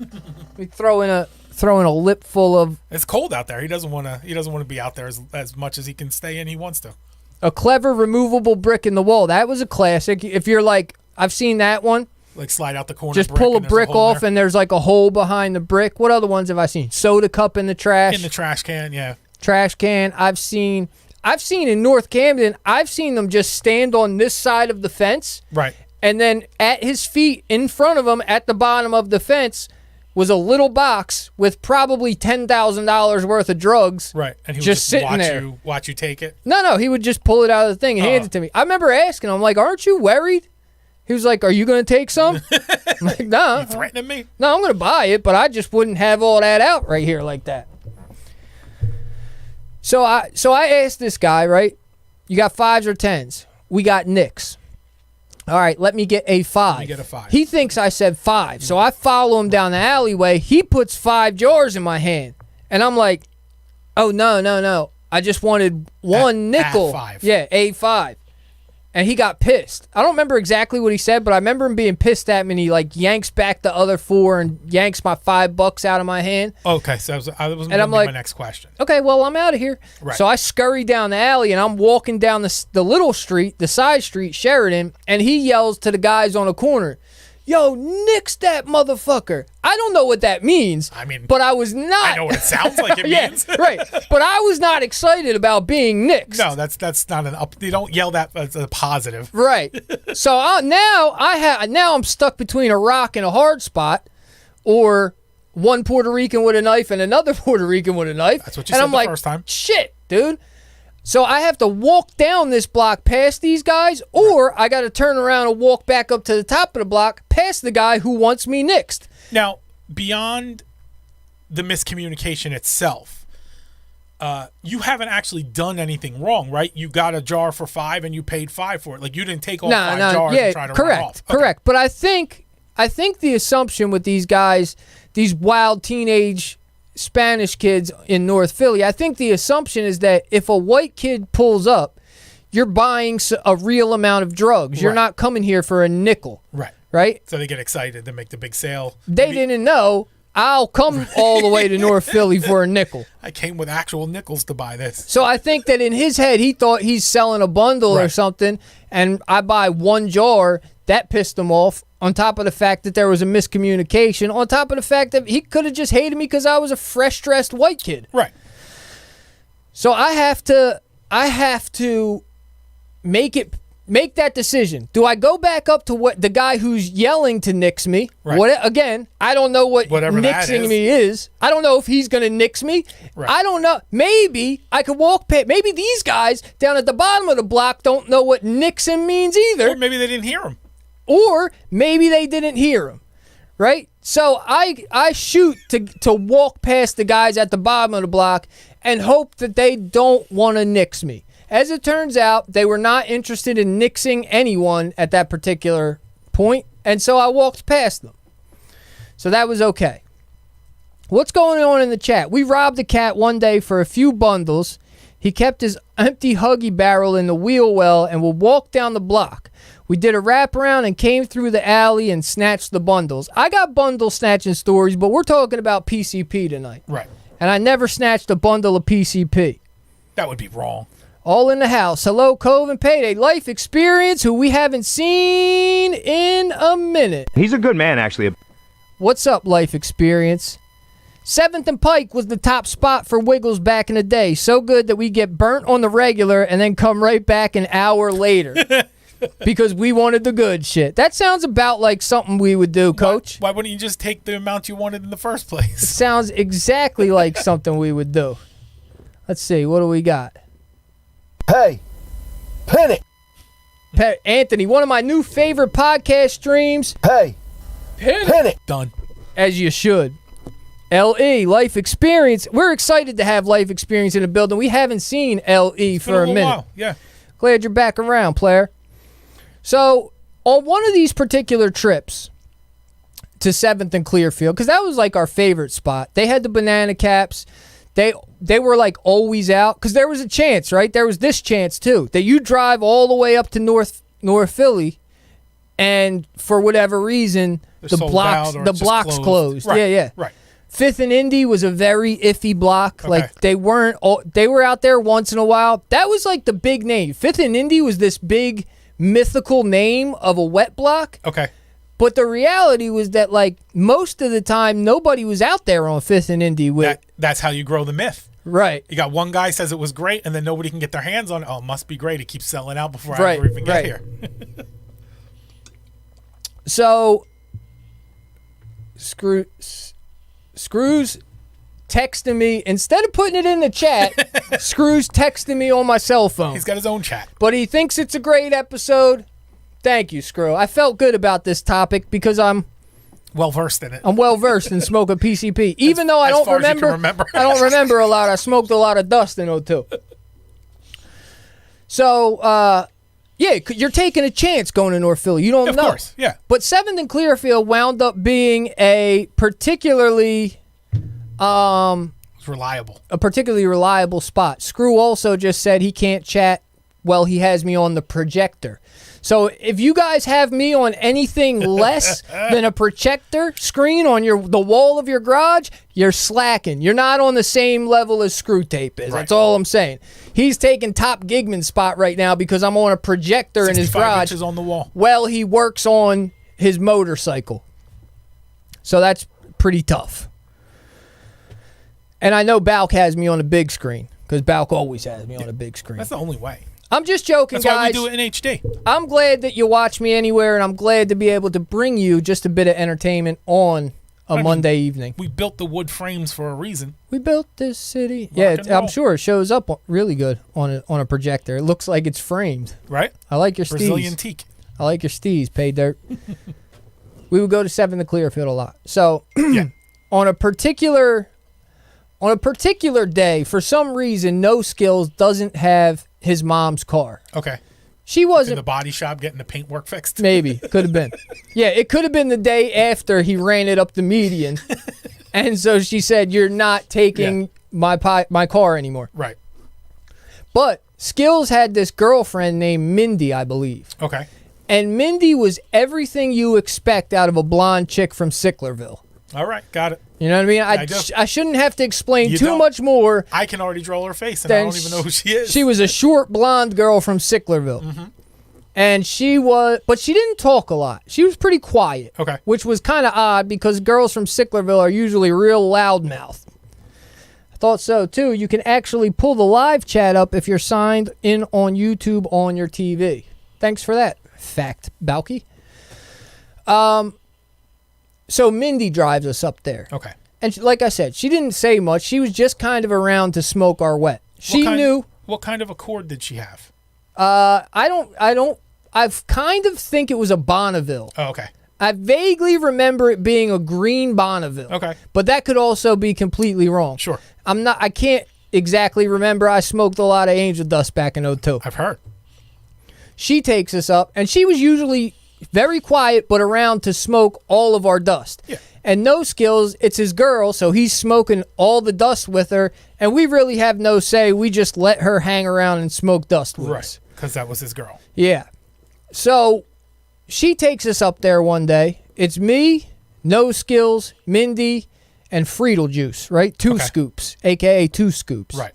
We throw in a lip full of. It's cold out there. He doesn't want to be out there as much as he can stay in. He wants to. A clever removable brick in the wall. That was a classic. If you're like, I've seen that one. Like slide out the corner. Just pull a brick off and there's like a hole behind the brick. What other ones have I seen? Soda cup in the trash. In the trash can, yeah. Trash can. I've seen in North Camden, I've seen them just stand on this side of the fence. Right. And then at his feet, in front of him, at the bottom of the fence, was a little box with probably $10,000 worth of drugs. Right. And he would just sitting there. Watch you take it. No, he would just pull it out of the thing and hand it to me. I remember asking him, like, aren't you worried? He was like, are you going to take some? I'm like, no. You threatening me? No, I'm going to buy it, but I just wouldn't have all that out right here like that. So I asked this guy, right? You got 5s or 10s? We got nicks. All right, let me get a 5. You get a 5. He thinks I said 5. So I follow him down the alleyway. He puts 5 jars in my hand. And I'm like, oh, no. I just wanted one nickel. A5. Yeah, A5. And he got pissed. I don't remember exactly what he said, but I remember him being pissed at me, and he like yanks back the other 4 and yanks my $5 out of my hand. Okay, so that was and I'm like, my next question. Okay, well, I'm out of here. Right. So I scurry down the alley, and I'm walking down the little street, the side street, Sheridan, and he yells to the guys on the corner, yo, nix that motherfucker. I don't know what that means. I mean, but I was not. I know what it sounds like it means. Right. But I was not excited about being nixed. No, that's not an up. You don't yell that as a positive. Right. So now I'm stuck between a rock and a hard spot, or one Puerto Rican with a knife and another Puerto Rican with a knife. That's what you said the first time. Shit, dude. So I have to walk down this block past these guys, or I got to turn around and walk back up to the top of the block past the guy who wants me nixed. Now, beyond the miscommunication itself, you haven't actually done anything wrong, right? You got a jar for $5 and you paid $5 for it. Like, you didn't take all 5 jars and try to run off. Correct. But I think the assumption with these guys, these wild teenage Spanish kids in North Philly, I think the assumption is that if a white kid pulls up, you're buying a real amount of drugs. You're not coming here for a nickel. Right? So they get excited. They make the big sale. They didn't know I'll come all the way to North Philly for a nickel. I came with actual nickels to buy this. So I think that in his head, he thought he's selling a bundle or something, and I buy 1 jar. That pissed him off, on top of the fact that there was a miscommunication, on top of the fact that he could have just hated me because I was a fresh-dressed white kid. Right. So I have to make that decision. Do I go back up to what the guy who's yelling to nix me? Right. Again, I don't know what nixing me is. I don't know if he's going to nix me. Right. I don't know. Maybe I could walk past. Maybe these guys down at the bottom of the block don't know what nixing means either. Or maybe they didn't hear him. Or maybe they didn't hear him. Right? So I shoot to walk past the guys at the bottom of the block and hope that they don't want to nix me. As it turns out, they were not interested in nixing anyone at that particular point, and so I walked past them. So that was okay. What's going on in the chat? We robbed a cat one day for a few bundles. He kept his empty Huggy barrel in the wheel well and would walk down the block. We did a wraparound and came through the alley and snatched the bundles. I got bundle snatching stories, but we're talking about PCP tonight. Right. And I never snatched a bundle of PCP. That would be wrong. All in the house. Hello, Cove and Payday. Life Experience, who we haven't seen in a minute. He's a good man, actually. What's up, Life Experience? 7th and Pike was the top spot for Wiggles back in the day. So good that we get burnt on the regular and then come right back an hour later. Because we wanted the good shit. That sounds about like something we would do, Coach. Why wouldn't you just take the amount you wanted in the first place? It sounds exactly like something we would do. Let's see. What do we got? Hey, Penny. Anthony, one of my new favorite podcast streams. Hey, Penny. Done. As you should. LE, Life Experience. We're excited to have Life Experience in the building. We haven't seen LE for a minute. While. Yeah. Glad you're back around, player. So, on one of these particular trips to 7th and Clearfield, because that was like our favorite spot, they had the banana caps. They were like always out because there was a chance, right? There was this chance too that you drive all the way up to North Philly, and for whatever reason the blocks closed. Right. Yeah. Right. 5th and Indy was a very iffy block. Okay. Like they were out there once in a while. That was like the big name. 5th and Indy was this big mythical name of a wet block. Okay. But the reality was that, like, most of the time, nobody was out there on 5th and Indy with. That's how you grow the myth. Right. You got one guy says it was great, and then nobody can get their hands on it. Oh, it must be great. It keeps selling out before I ever even get here. So, Screws texting me. Instead of putting it in the chat, Screws texting me on my cell phone. He's got his own chat. But he thinks it's a great episode. Thank you, Screw. I felt good about this topic because I'm well-versed in it. I'm well-versed in smoking PCP. Even though I don't remember. I don't remember a lot. I smoked a lot of dust in 02. So, yeah, you're taking a chance going to North Philly. You don't know. Of course, yeah. But 7th and Clearfield wound up being a particularly reliable spot. Screw also just said he can't chat while he has me on the projector. So if you guys have me on anything less than a projector screen on the wall of your garage, you're slacking. You're not on the same level as Screw Tape is. Right. That's all I'm saying. He's taking Top Gigman's spot right now because I'm on a projector in his garage. 65 inches on the wall. Well, he works on his motorcycle. So that's pretty tough. And I know Balk has me on a big screen because Balk always has me on a big screen. That's the only way. I'm just joking, guys. That's why we do it in HD. I'm glad that you watch me anywhere, and I'm glad to be able to bring you just a bit of entertainment on a Monday evening. We built the wood frames for a reason. We built this city. I'm sure it shows up really good on a projector. It looks like it's framed. Right? I like your Brazilian steez. teak. I like your steez, pay dirt. We would go to 7th and Clearfield a lot. So, yeah. on a particular On a particular day, for some reason, No Skills doesn't have his mom's car. Okay. She In wasn't. the body shop getting the paintwork fixed. Maybe. Could have been. Yeah, it could have been the day after he ran it up the median. And so she said, you're not taking my car anymore. Right. But Skills had this girlfriend named Mindy, I believe. Okay. And Mindy was everything you expect out of a blonde chick from Sicklerville. All right. Got it. You know what I mean? I do. I shouldn't have to explain You too don't. much more. I can already draw her face, and I Then don't even know who she is. She was a short blonde girl from Sicklerville. Mm-hmm. And but she didn't talk a lot. She was pretty quiet. Okay. Which was kind of odd because girls from Sicklerville are usually real loudmouth. I thought so too. You can actually pull the live chat up if you're signed in on YouTube on your TV. Thanks for that, Fact Balky. So Mindy drives us up there. Okay. And like I said, she didn't say much. She was just kind of around to smoke our wet. She knew. What kind of Accord did she have? I kind of think it was a Bonneville. Oh, okay. I vaguely remember it being a green Bonneville. Okay. But that could also be completely wrong. Sure. I can't exactly remember. I smoked a lot of Angel Dust back in 02. I've heard. She takes us up, and she was usually very quiet, but around to smoke all of our dust. Yeah. And No Skills, it's his girl, so he's smoking all the dust with her, and we really have no say. We just let her hang around and smoke dust with us. Right. Because that was his girl. Yeah. So she takes us up there one day. It's me, No Skills, Mindy, and Friedel Juice, right? Two scoops, a.k.a. 2 scoops. Right.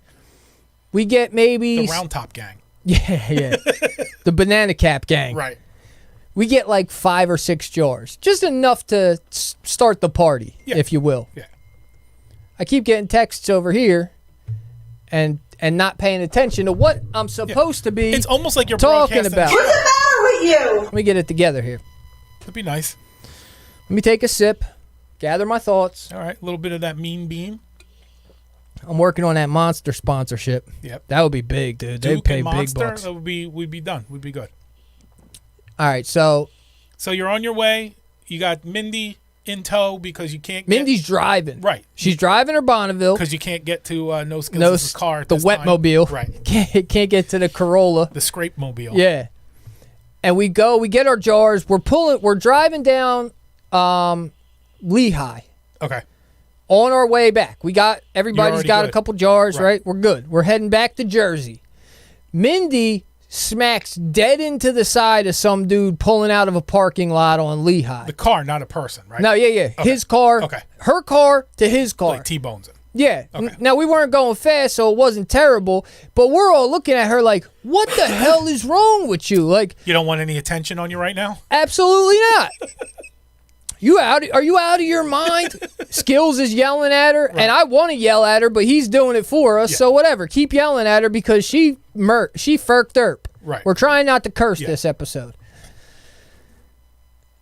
We get maybe... The Round Top Gang. Yeah. The Banana Cap Gang. Right. We get like 5 or 6 jars. Just enough to start the party, if you will. Yeah. I keep getting texts over here and not paying attention to what I'm supposed to be It's almost like you're talking broadcasting. about. What's the matter with you? Let me get it together here. That'd be nice. Let me take a sip, gather my thoughts. All right. A little bit of that mean bean. I'm working on that Monster sponsorship. Yep. That would be big, dude. They'd Duke pay and big Monster, bucks. that we'd be done. We'd be good. All right, so So you're on your way. You got Mindy in tow because you can't get... Mindy's driving. Right. She's driving her Bonneville. Because you can't get to No Skills' car at the this time. Wetmobile. Right. Can't get to the Corolla. The Scrape Mobile. Yeah. And we get our jars. We're driving down Lehigh. Okay. On our way back. Everybody's already got good. a couple jars, Right. right? We're good. We're heading back to Jersey. Mindy smacks dead into the side of some dude pulling out of a parking lot on Lehigh. The car, not a person, right? No, yeah. Okay. His car, Okay. her car to his car. Like T-bones it. Yeah. Okay. Now, we weren't going fast, so it wasn't terrible, but we're all looking at her like, what the hell is wrong with you? Like, You don't want any attention on you right now? absolutely not. Are you out of your mind? Skills is yelling at her, and I want to yell at her, but he's doing it for us, so whatever. Keep yelling at her because she firked derp. Right. We're trying not to curse this episode.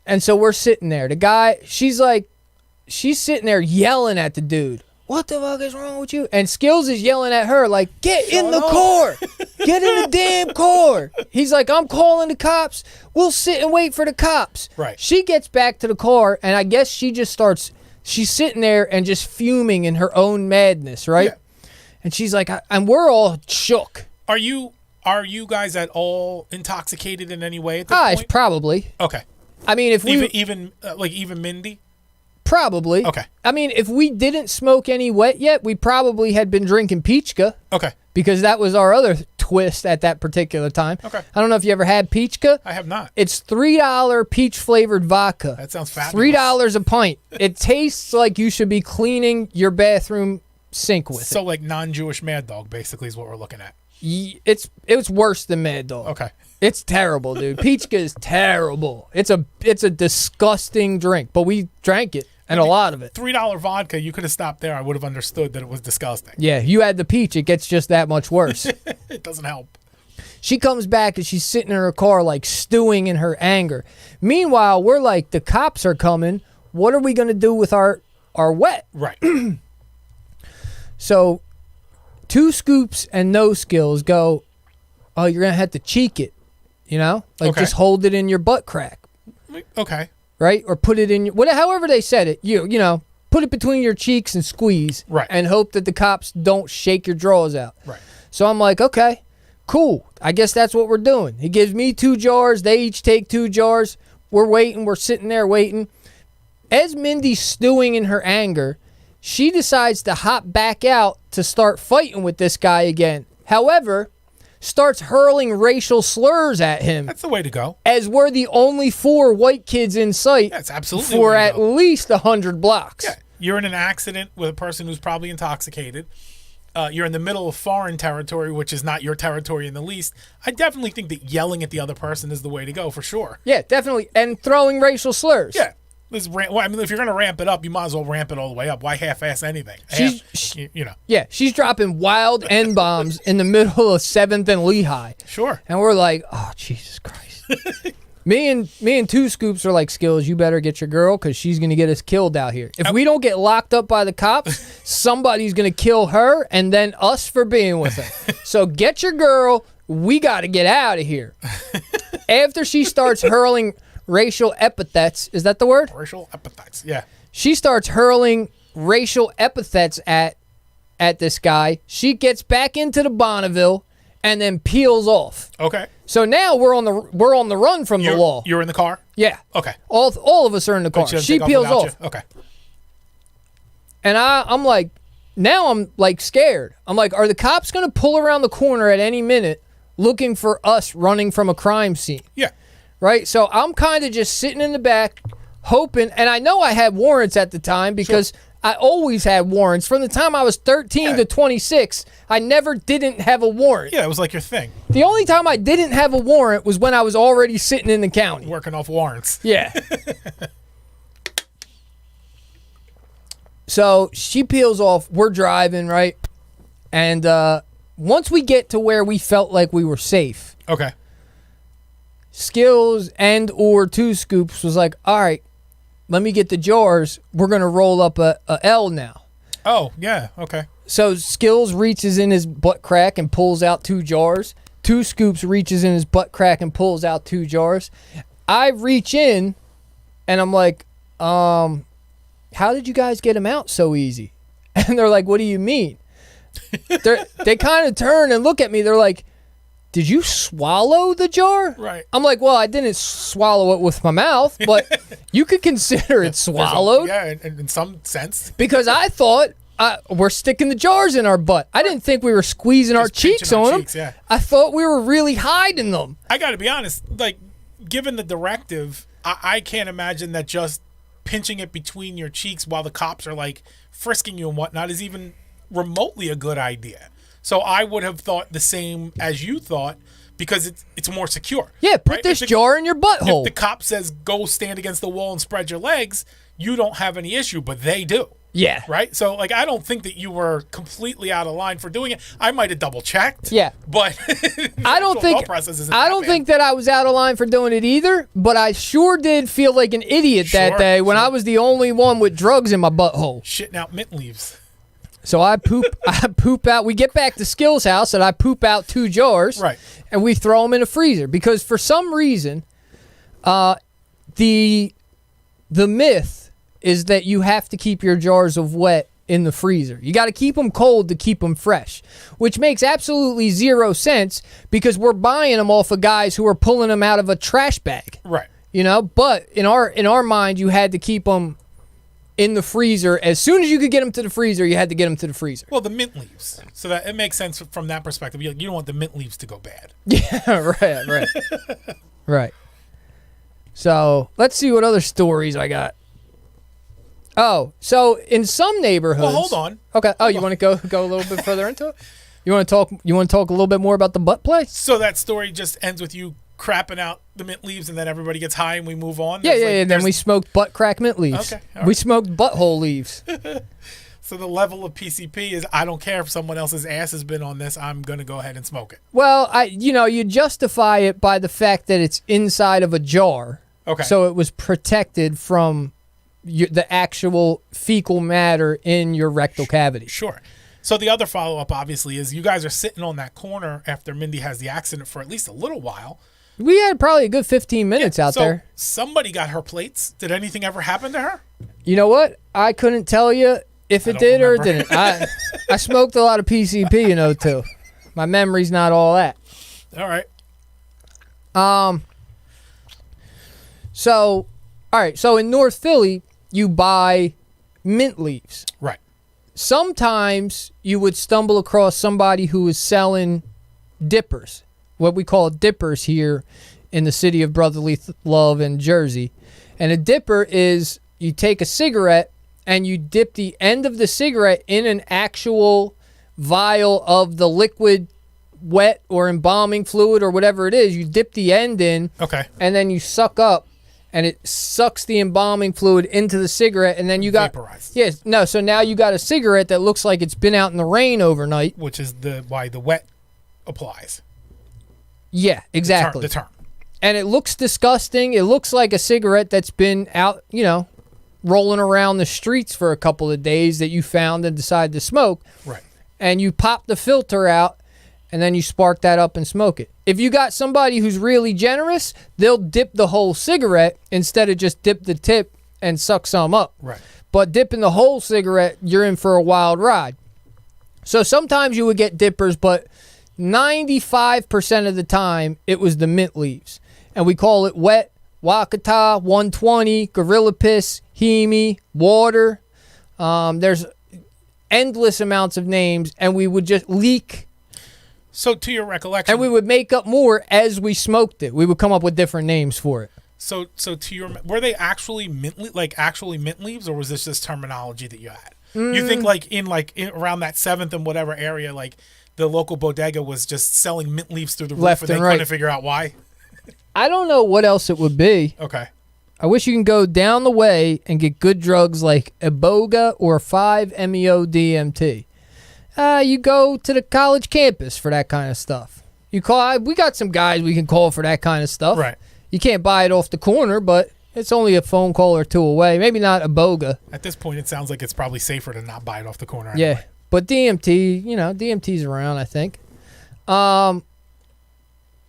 And so we're sitting there. The guy, she's sitting there yelling at the dude. What the fuck is wrong with you? And Skills is yelling at her like, get in the car. Get in the damn car. He's like, I'm calling the cops. We'll sit and wait for the cops. Right. She gets back to the car, and I guess she's sitting there and just fuming in her own madness, right? Yeah. And she's like, and we're all shook. Are you guys at all intoxicated in any way at this point? Probably. Okay. I mean, if we... Even Mindy? Probably. Okay. I mean, if we didn't smoke any wet yet, we probably had been drinking Peachka. Okay. Because that was our other twist at that particular time. Okay. I don't know if you ever had Peachka. I have not. It's $3 peach-flavored vodka. That sounds fabulous. $3 a pint. It tastes like you should be cleaning your bathroom sink with So it. like non-Jewish Mad Dog basically is what we're looking at. It's worse than Mad Dog. Okay. It's terrible, dude. Peachka is terrible. It's a disgusting drink, but we drank it. And a lot of it. $3 vodka, you could have stopped there. I would have understood that it was disgusting. Yeah, you had the peach. It gets just that much worse. It doesn't help. She comes back and she's sitting in her car like stewing in her anger. Meanwhile, we're like, the cops are coming. What are we going to do with our wet? Right. So 2 scoops and No Skills go, oh, you're going to have to cheek it. You know? Like Okay. just hold it in your butt crack. Okay. Right? Or put it in your, however they said it. You know, put it between your cheeks and squeeze. Right. And hope that the cops don't shake your drawers out. Right. So I'm like, okay, cool. I guess that's what we're doing. He gives me 2 jars. They each take 2 jars. We're waiting. We're sitting there waiting. As Mindy's stewing in her anger, she decides to hop back out to start fighting with this guy again. However, starts hurling racial slurs at him. That's the way to go. As we're the only 4 white kids in sight. That's absolutely for the way to at go. least 100 blocks. Yeah. You're in an accident with a person who's probably intoxicated. You're in the middle of foreign territory, which is not your territory in the least. I definitely think that yelling at the other person is the way to go, for sure. Yeah, definitely. And throwing racial slurs. Yeah. Well, I mean, if you're going to ramp it up, you might as well ramp it all the way up. Why half-ass anything? You know. Yeah, she's dropping wild N-bombs in the middle of 7th and Lehigh. Sure. And we're like, oh, Jesus Christ. me and 2 Scoops are like, Skills, you better get your girl because she's going to get us killed out here. If we don't get locked up by the cops, somebody's going to kill her and then us for being with her. So get your girl. We got to get out of here. After she starts hurling racial epithets, is that the word? Racial epithets, yeah. She starts hurling racial epithets at this guy. She gets back into the Bonneville and then peels off. Okay. So now we're on the run from the law. You're in the car? Yeah. Okay. All of us are in the car. She peels off. You? Okay. And I'm like, now I'm like scared. I'm like, are the cops going to pull around the corner at any minute looking for us running from a crime scene? Yeah. Right? So I'm kind of just sitting in the back hoping, and I know I had warrants at the time because I always had warrants. From the time I was 13 to 26, I never didn't have a warrant. Yeah, it was like your thing. The only time I didn't have a warrant was when I was already sitting in the county. Working off warrants. Yeah. So she peels off. We're driving, right? And once we get to where we felt like we were safe, Okay. Skills and or 2 Scoops was like, all right, let me get the jars. We're going to roll up a L now. Oh, yeah. Okay. So Skills reaches in his butt crack and pulls out 2 jars. 2 Scoops reaches in his butt crack and pulls out 2 jars. I reach in and I'm like, how did you guys get him out so easy? And they're like, what do you mean? They kind of turn and look at me. They're like, did you swallow the jar? Right. I'm like, well, I didn't swallow it with my mouth, but you could consider it swallowed. Yeah, in some sense. Because I thought we're sticking the jars in our butt. I didn't think we were squeezing our cheeks on them. Yeah. I thought we were really hiding them. I got to be honest, like, given the directive, I can't imagine that just pinching it between your cheeks while the cops are, like, frisking you and whatnot is even remotely a good idea. So I would have thought the same as you thought because it's more secure. Yeah, put right? this jar in your butthole. If the cop says go stand against the wall and spread your legs, you don't have any issue, but they do. Yeah. Right? So, like, I don't think that you were completely out of line for doing it. I might have double checked. Yeah. But I don't think that I was out of line for doing it either, but I sure did feel like an idiot that day when I was the only one with drugs in my butthole. Shitting out mint leaves. So I poop out. We get back to Skill's house and I poop out 2 jars. Right. And we throw them in a freezer because for some reason, the myth is that you have to keep your jars of wet in the freezer. You got to keep them cold to keep them fresh, which makes absolutely 0 sense because we're buying them off of guys who are pulling them out of a trash bag. Right. You know, but in our mind, you had to keep them in the freezer. As soon as you could get them to the freezer, you had to get them to the freezer. Well, the mint leaves. So that it makes sense from that perspective. You don't want the mint leaves to go bad. Yeah, right. Right. So let's see what other stories I got. Oh, so in some neighborhoods. Well, hold on. Okay. Oh, you want to go a little bit further into it? You want to talk a little bit more about the butt play? So that story just ends with you crapping out the mint leaves, and then everybody gets high, and we move on. Yeah. Then we smoked butt crack mint leaves. Okay. We smoked butthole leaves. So the level of PCP is I don't care if someone else's ass has been on this. I'm gonna go ahead and smoke it. Well, you justify it by the fact that it's inside of a jar. Okay. So it was protected from the actual fecal matter in your rectal cavity. Sure. So the other follow-up, obviously, is you guys are sitting on that corner after Mindy has the accident for at least a little while. We had probably a good 15 minutes out there. Somebody got her plates. Did anything ever happen to her? You know what? I couldn't tell you if it did or it didn't. I smoked a lot of PCP in '02. My memory's not all that. All right. So, all right. So in North Philly, you buy mint leaves. Right. Sometimes you would stumble across somebody who is selling dippers, what we call dippers here in the city of brotherly love in Jersey. And a dipper is you take a cigarette and you dip the end of the cigarette in an actual vial of the liquid wet or embalming fluid or whatever it is. You dip the end in, Okay. and then you suck up, and it sucks the embalming fluid into the cigarette, and then you got vaporized. Yes, no. So now you got a cigarette that looks like it's been out in the rain overnight. Which is why the wet applies. Yeah, exactly. The term. And it looks disgusting. It looks like a cigarette that's been out, rolling around the streets for a couple of days that you found and decided to smoke. Right. And you pop the filter out, and then you spark that up and smoke it. If you got somebody who's really generous, they'll dip the whole cigarette instead of just dip the tip and suck some up. Right. But dipping the whole cigarette, you're in for a wild ride. So sometimes you would get dippers, but 95% of the time, it was the mint leaves. And we call it wet, Wakata, 120, Gorilla Piss, Hemi, Water. There's endless amounts of names, and we would just leak. So to your recollection, And we would make up more as we smoked it. We would come up with different names for it. So to your, were they actually actually mint leaves, or was this just terminology that you had? You think in around that 7th and whatever area, like the local bodega was just selling mint leaves through the roof, Left and they and right. couldn't figure out why? I don't know what else it would be. Okay. I wish you can go down the way and get good drugs like Iboga or 5-MeO-DMT. You go to the college campus for that kind of stuff. We got some guys we can call for that kind of stuff. Right. You can't buy it off the corner, but it's only a phone call or two away. Maybe not Iboga. At this point, it sounds like it's probably safer to not buy it off the corner. Yeah, Anyway. but DMT, DMT's around, I think.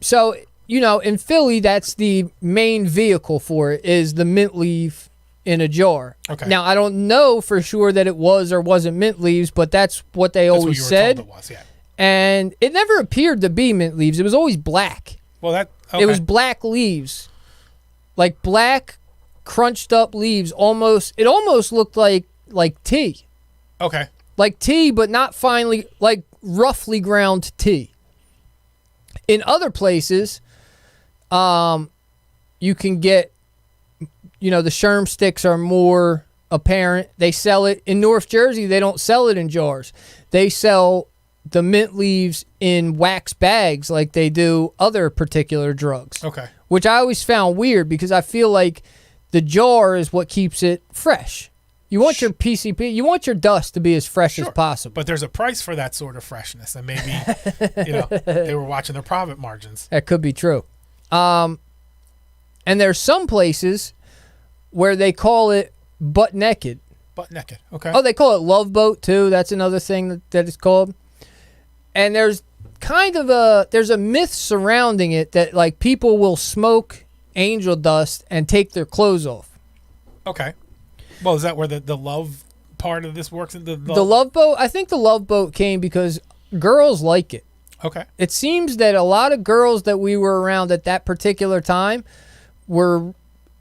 So, in Philly, that's the main vehicle for it, is the mint leaf in a jar. Okay. Now, I don't know for sure that it was or wasn't mint leaves, but that's what they That's always what you were said. told it was, yeah. And it never appeared to be mint leaves. It was always black. Well, It was black leaves. Like black, crunched up leaves. It almost looked like tea. okay. Like tea, but not finely, like roughly ground tea. In other places, you can get, the sherm sticks are more apparent. They sell it in North Jersey. They don't sell it in jars. They sell the mint leaves in wax bags like they do other particular drugs. Okay. Which I always found weird because I feel like the jar is what keeps it fresh. You want your PCP, you want your dust to be as fresh as possible. But there's a price for that sort of freshness, and maybe they were watching their profit margins. That could be true. And there's some places where they call it butt naked. Butt naked. Okay. Oh, they call it love boat too. That's another thing that it's called. And there's kind of a myth surrounding it that like people will smoke angel dust and take their clothes off. Okay. Well, is that where the love part of this works? The love boat? I think the love boat came because girls like it. Okay. It seems that a lot of girls that we were around at that particular time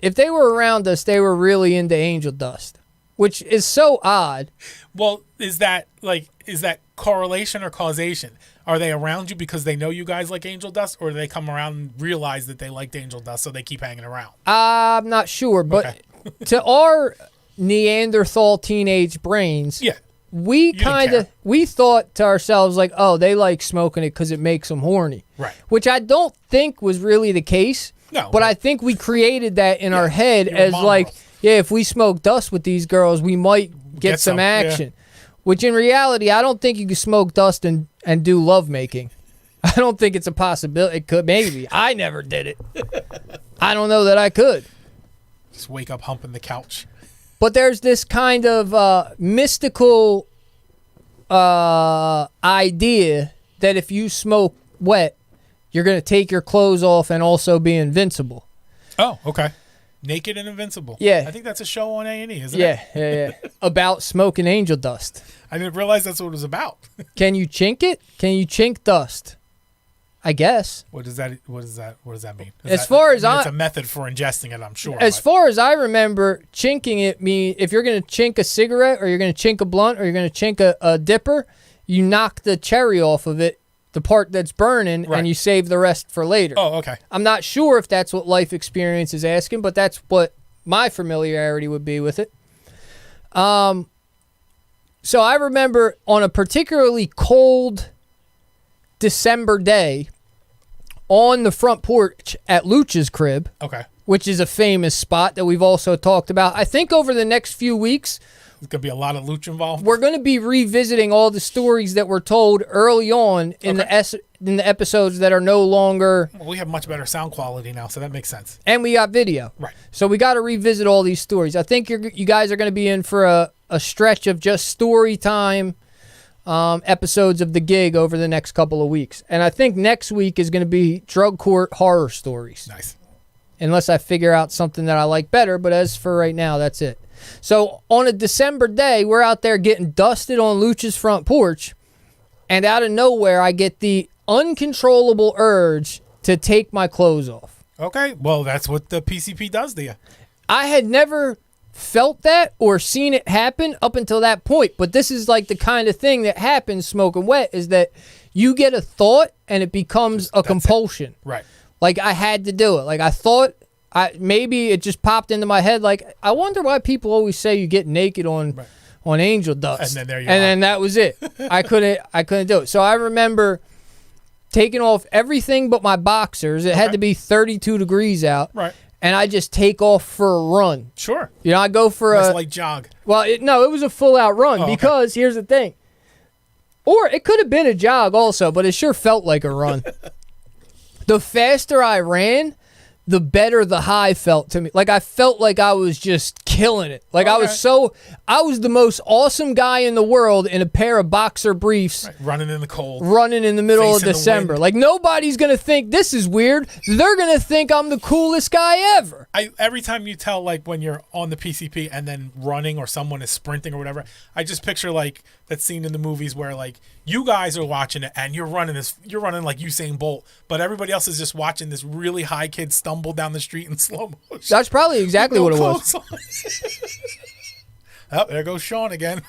if they were around us, they were really into angel dust, which is so odd. Well, is that correlation or causation? Are they around you because they know you guys like angel dust, or do they come around and realize that they liked angel dust, so they keep hanging around? I'm not sure, but Okay. to our Neanderthal teenage brains, Yeah. we thought to ourselves like, oh, they like smoking it because it makes them horny. Right. Which I don't think was really the case. No. But I think we created that in our head your as mom like, was. yeah, if we smoke dust with these girls, we might get some some, yeah. action. Which in reality, I don't think you can smoke dust and do lovemaking. I don't think it's a possibility. It could, maybe. I never did it. I don't know that I could. Just wake up humping the couch. But there's this kind of mystical idea that if you smoke wet, you're going to take your clothes off and also be invincible. Oh, okay. Naked and Invincible. Yeah. I think that's a show on A&E, isn't it? Yeah. About smoking angel dust. I didn't realize that's what it was about. Can you chink it? Can you chink dust? I guess. What does that mean? It's a method for ingesting it, I'm sure. As far as I remember, chinking it means if you're going to chink a cigarette or you're going to chink a blunt or you're going to chink a dipper, you knock the cherry off of it, the part that's burning, right, and you save the rest for later. Oh, okay. I'm not sure if that's what life experience is asking, but that's what my familiarity would be with it. So I remember on a particularly cold December day on the front porch at Lucha's crib, Okay. which is a famous spot that we've also talked about. I think over the next few weeks, There's going to be a lot of Lucha involved. we're going to be revisiting all the stories that were told early on in the episodes that are no longer. Well, we have much better sound quality now, so that makes sense. And we got video. Right. So we got to revisit all these stories. I think you guys are going to be in for a stretch of just story time episodes of The Gig over the next couple of weeks. And I think next week is going to be drug court horror stories. Nice. Unless I figure out something that I like better. But as for right now, that's it. So on a December day, we're out there getting dusted on Lucha's front porch. And out of nowhere, I get the uncontrollable urge to take my clothes off. Okay. Well, that's what the PCP does to you. I had never felt that or seen it happen up until that point. But this is like the kind of thing that happens smoking wet, is that you get a thought and it becomes a compulsion. Right. Like I had to do it. Like I thought, maybe it just popped into my head. Like I wonder why people always say you get naked on angel dust. And then there you and are. then that was it. I couldn't do it. So I remember taking off everything but my boxers. It had to be 32 degrees out. Right. And I just take off for a run. Sure. You know, I go for Nice a light jog. Well, it was a full out run because here's the thing. Or it could have been a jog also, but it sure felt like a run. The faster I ran, the better the high felt to me. Like I felt like I was just killing it. Like I was the most awesome guy in the world in a pair of boxer briefs. Right. Running in the cold. Running in the middle of Facing the December. wind. Like nobody's going to think this is weird. They're going to think I'm the coolest guy ever. Every time you tell, like, when you're on the PCP and then running or someone is sprinting or whatever, I just picture, like, that scene in the movies where, like, you guys are watching it and you're running like Usain Bolt, but everybody else is just watching this really high kid stumble down the street in slow motion. That's probably exactly what it was. Oh, there goes Sean again.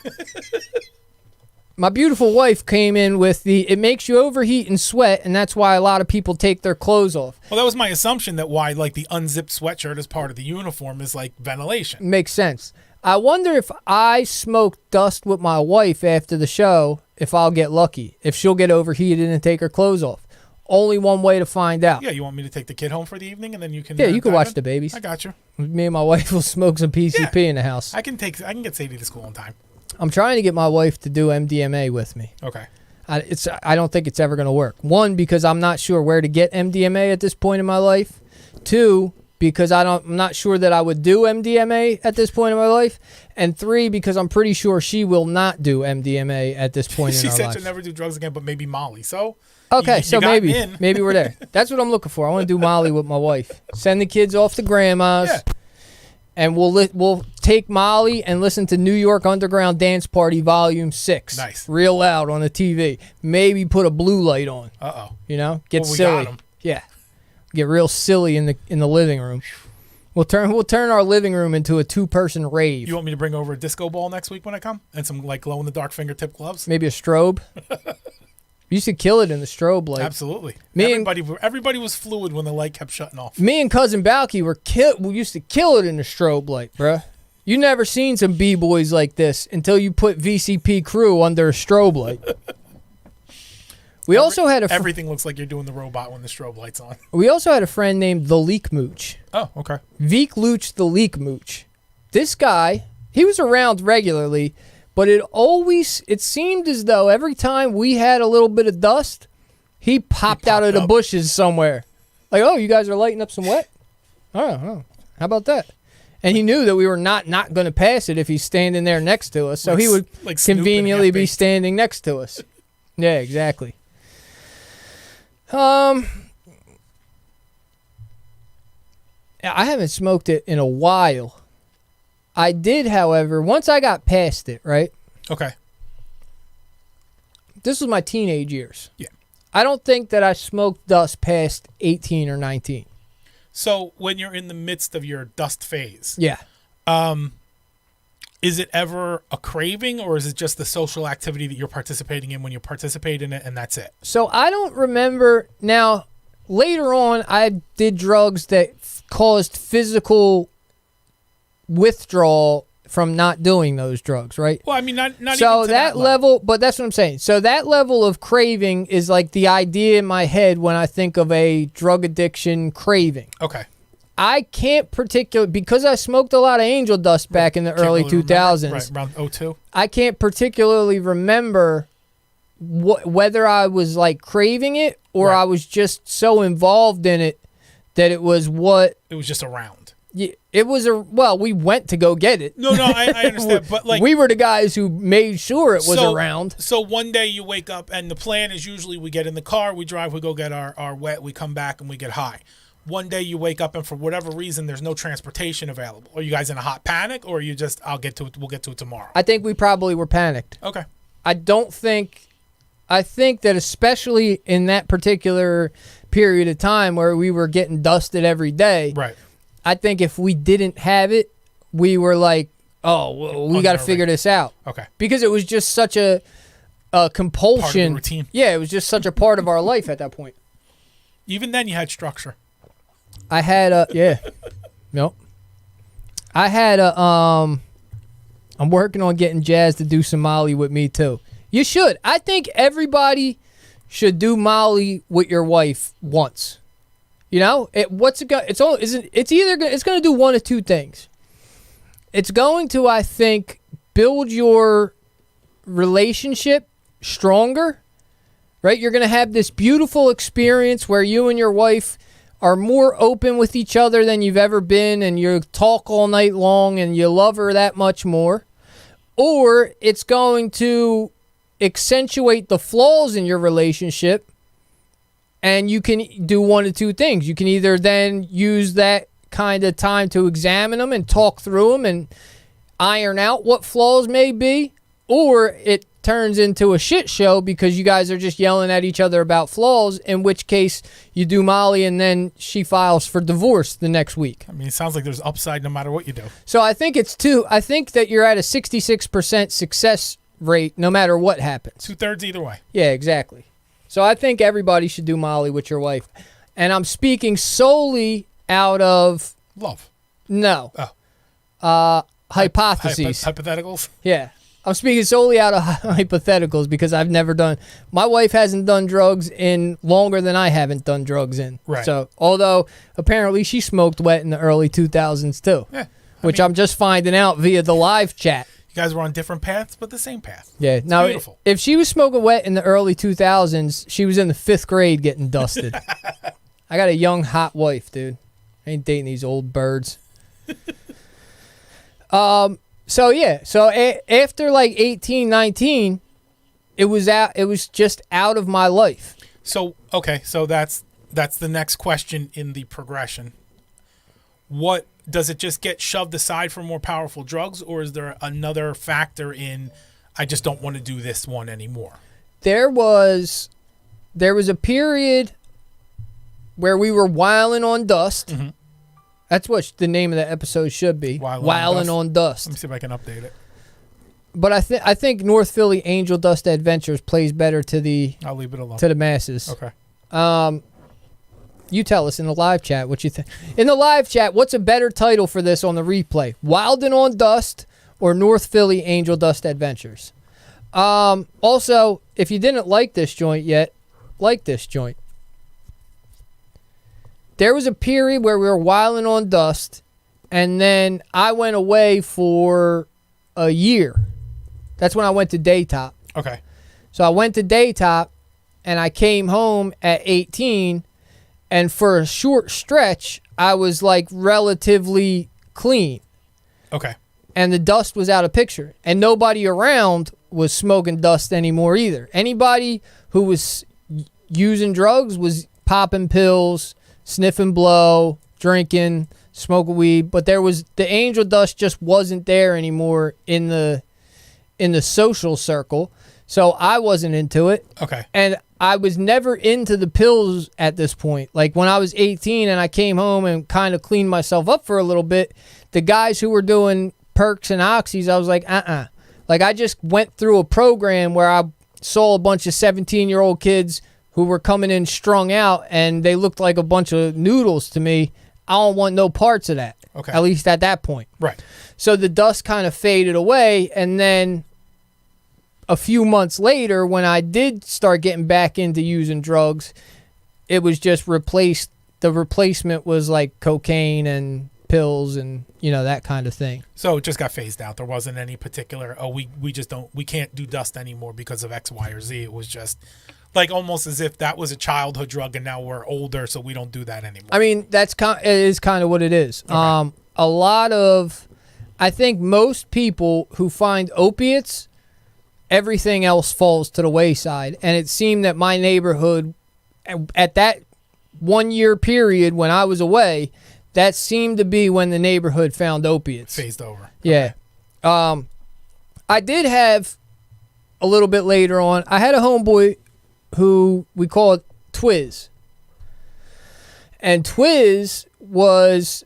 My beautiful wife came in with it makes you overheat and sweat, and that's why a lot of people take their clothes off. Well, that was my assumption, that why, like, the unzipped sweatshirt as part of the uniform is, like, ventilation. Makes sense. I wonder if I smoke dust with my wife after the show, if I'll get lucky, if she'll get overheated and take her clothes off. Only one way to find out. Yeah, you want me to take the kid home for the evening and then you can... Yeah, you can dive watch in? the babies. I got you. Me and my wife will smoke some PCP in the house. I can get Sadie to school on time. I'm trying to get my wife to do MDMA with me. Okay. I don't think it's ever going to work. One, because I'm not sure where to get MDMA at this point in my life. Two, because I'm not sure that I would do MDMA at this point in my life. And three, because I'm pretty sure she will not do MDMA at this point in She her said life. she'll never do drugs again, but maybe Molly. So okay, you so got maybe in. maybe we're there. That's what I'm looking for. I want to do Molly with my wife. Send the kids off to grandma's. Yeah. And we'll take Molly and listen to New York Underground Dance Party Volume 6. Nice. Real loud on the TV. Maybe put a blue light on. Uh-oh. You know? Get Well, we silly. got 'em. Yeah. Get real silly in the living room. We'll turn our living room into a 2-person rave. You want me to bring over a disco ball next week when I come? And some, like, glow-in-the-dark fingertip gloves? Maybe a strobe. You used to kill it in the strobe light. Absolutely. Me and- Everybody was fluid when the light kept shutting off. Me and Cousin Balky we used to kill it in the strobe light, bruh. You never seen some B-boys like this until you put VCP Crew under a strobe light. We also had Everything looks like you're doing the robot when the strobe light's on. We also had a friend named the Leak Mooch. Oh, okay. Veek Luch the Leak Mooch. This guy, he was around regularly, but it seemed as though every time we had a little bit of dust, he popped out of the bushes somewhere. Like, oh, you guys are lighting up some wet? Oh, how about that? And he knew that we were not going to pass it if he's standing there next to us. So he would conveniently be standing next to us. Yeah, exactly. I haven't smoked it in a while. I did, however, once I got past it, right? Okay. This was my teenage years. Yeah. I don't think that I smoked dust past 18 or 19. So when you're in the midst of your dust phase, Yeah. is it ever a craving, or is it just the social activity that you're participating in when you participate in it and that's it? So I don't remember. Now, later on, I did drugs that caused physical withdrawal from not doing those drugs, right? Well, I mean, not even So to that level, but that's what I'm saying. So that level of craving is like the idea in my head when I think of a drug addiction craving. Okay. I can't because I smoked a lot of angel dust back in the early Can't really 2000s. remember. Right, around 02. I can't particularly remember whether I was like craving it or Right. I was just so involved in it that it was what It was just around. it was. We went to go get it. No, I understand, but like we were the guys who made sure it was around. So one day you wake up, and the plan is usually we get in the car, we drive, we go get our wet, we come back, and we get high. One day you wake up, and for whatever reason, there's no transportation available. Are you guys in a hot panic, or are you just, we'll get to it tomorrow? I think we probably were panicked. Okay. I think that especially in that particular period of time where we were getting dusted every day, Right. I think if we didn't have it, we were like, oh, well, we got to figure this out. Okay. Because it was just such a compulsion. Part of the routine. Yeah, it was just such a part of our life at that point. Even then, you had structure. I had nope. I had I'm working on getting Jazz to do some Molly with me too. You should. I think everybody should do Molly with your wife once. You know, it's going to do one of two things. It's going to, I think, build your relationship stronger, right? You're going to have this beautiful experience where you and your wife are more open with each other than you've ever been, and you talk all night long and you love her that much more. Or it's going to accentuate the flaws in your relationship, and you can do one of two things. You can either then use that kind of time to examine them and talk through them and iron out what flaws may be, or it turns into a shit show because you guys are just yelling at each other about flaws, in which case you do Molly and then she files for divorce the next week. I mean, it sounds like there's upside no matter what you do. So I think I think that you're at a 66% success rate no matter what happens. 2/3 either way. Yeah, exactly. So I think everybody should do Molly with your wife. And I'm speaking solely out of... Love. No. Hypotheses. Hypotheticals? Yeah. I'm speaking solely out of hypotheticals because I've never done... My wife hasn't done drugs in longer than I haven't done drugs in. Right. So, although apparently she smoked wet in the early 2000s too. Yeah. I'm just finding out via the live chat. You guys were on different paths, but the same path. Yeah. Now, beautiful. if she was smoking wet in the early 2000s, she was in the 5th grade getting dusted. I got a young, hot wife, dude. I ain't dating these old birds. So, yeah. So, after like 18, 19, it was just out of my life. So, okay. So, that's the next question in the progression. What does it just get shoved aside for more powerful drugs, or is there another factor in I just don't want to do this one anymore? There was a period where we were whiling on dust. Mm-hmm. That's what the name of the episode should be. Whiling on dust. Let me see if I can update it. But I think North Philly Angel Dust Adventures plays better to the I'll leave it alone. to the masses. Okay. You tell us in the live chat what you think. In the live chat, what's a better title for this on the replay? Wildin' on Dust or North Philly Angel Dust Adventures? Also, if you didn't like this joint yet, like this joint. There was a period where we were wilding on dust, and then I went away for a year. That's when I went to Daytop. Okay. So I went to Daytop, and I came home at 18, and for a short stretch, I was like relatively clean. Okay. And the dust was out of picture. And nobody around was smoking dust anymore either. Anybody who was using drugs was popping pills, sniffing blow, drinking, smoking weed, but there was the angel dust just wasn't there anymore in the social circle, so I wasn't into it. Okay. And I was never into the pills at this point. Like when I was 18 and I came home and kind of cleaned myself up for a little bit, the guys who were doing perks and oxys, I was like, Like I just went through a program where I saw a bunch of 17-year-old kids who were coming in strung out and they looked like a bunch of noodles to me. I don't want no parts of that. Okay. At least at that point. Right. So the dust kind of faded away, and then a few months later, when I did start getting back into using drugs, it was just replaced. The replacement was like cocaine and pills and, that kind of thing. So it just got phased out. There wasn't any particular, we can't do dust anymore because of X, Y, or Z. It was just like almost as if that was a childhood drug and now we're older, so we don't do that anymore. I mean, it is kind of what it is. Okay. I think most people who find opiates, everything else falls to the wayside. And it seemed that my neighborhood, at that 1 year period when I was away, that seemed to be when the neighborhood found opiates. Phased over. Yeah. Okay. I did have, a little bit later on, I had a homeboy who we called Twiz. And Twiz was,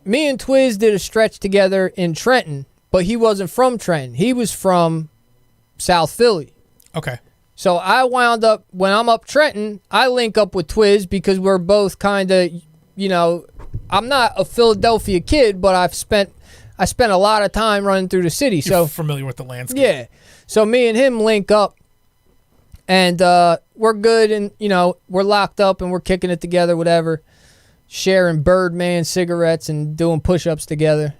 me and Twiz did a stretch together in Trenton, but he wasn't from Trenton. He was from South Philly. Okay. So I wound up, when I'm up Trenton, I link up with Twiz because we're both kind of, I'm not a Philadelphia kid, but I spent a lot of time running through the city. You're familiar with the landscape. Yeah. So me and him link up, and we're good, and, we're locked up, and we're kicking it together, whatever, sharing Birdman cigarettes and doing push-ups together.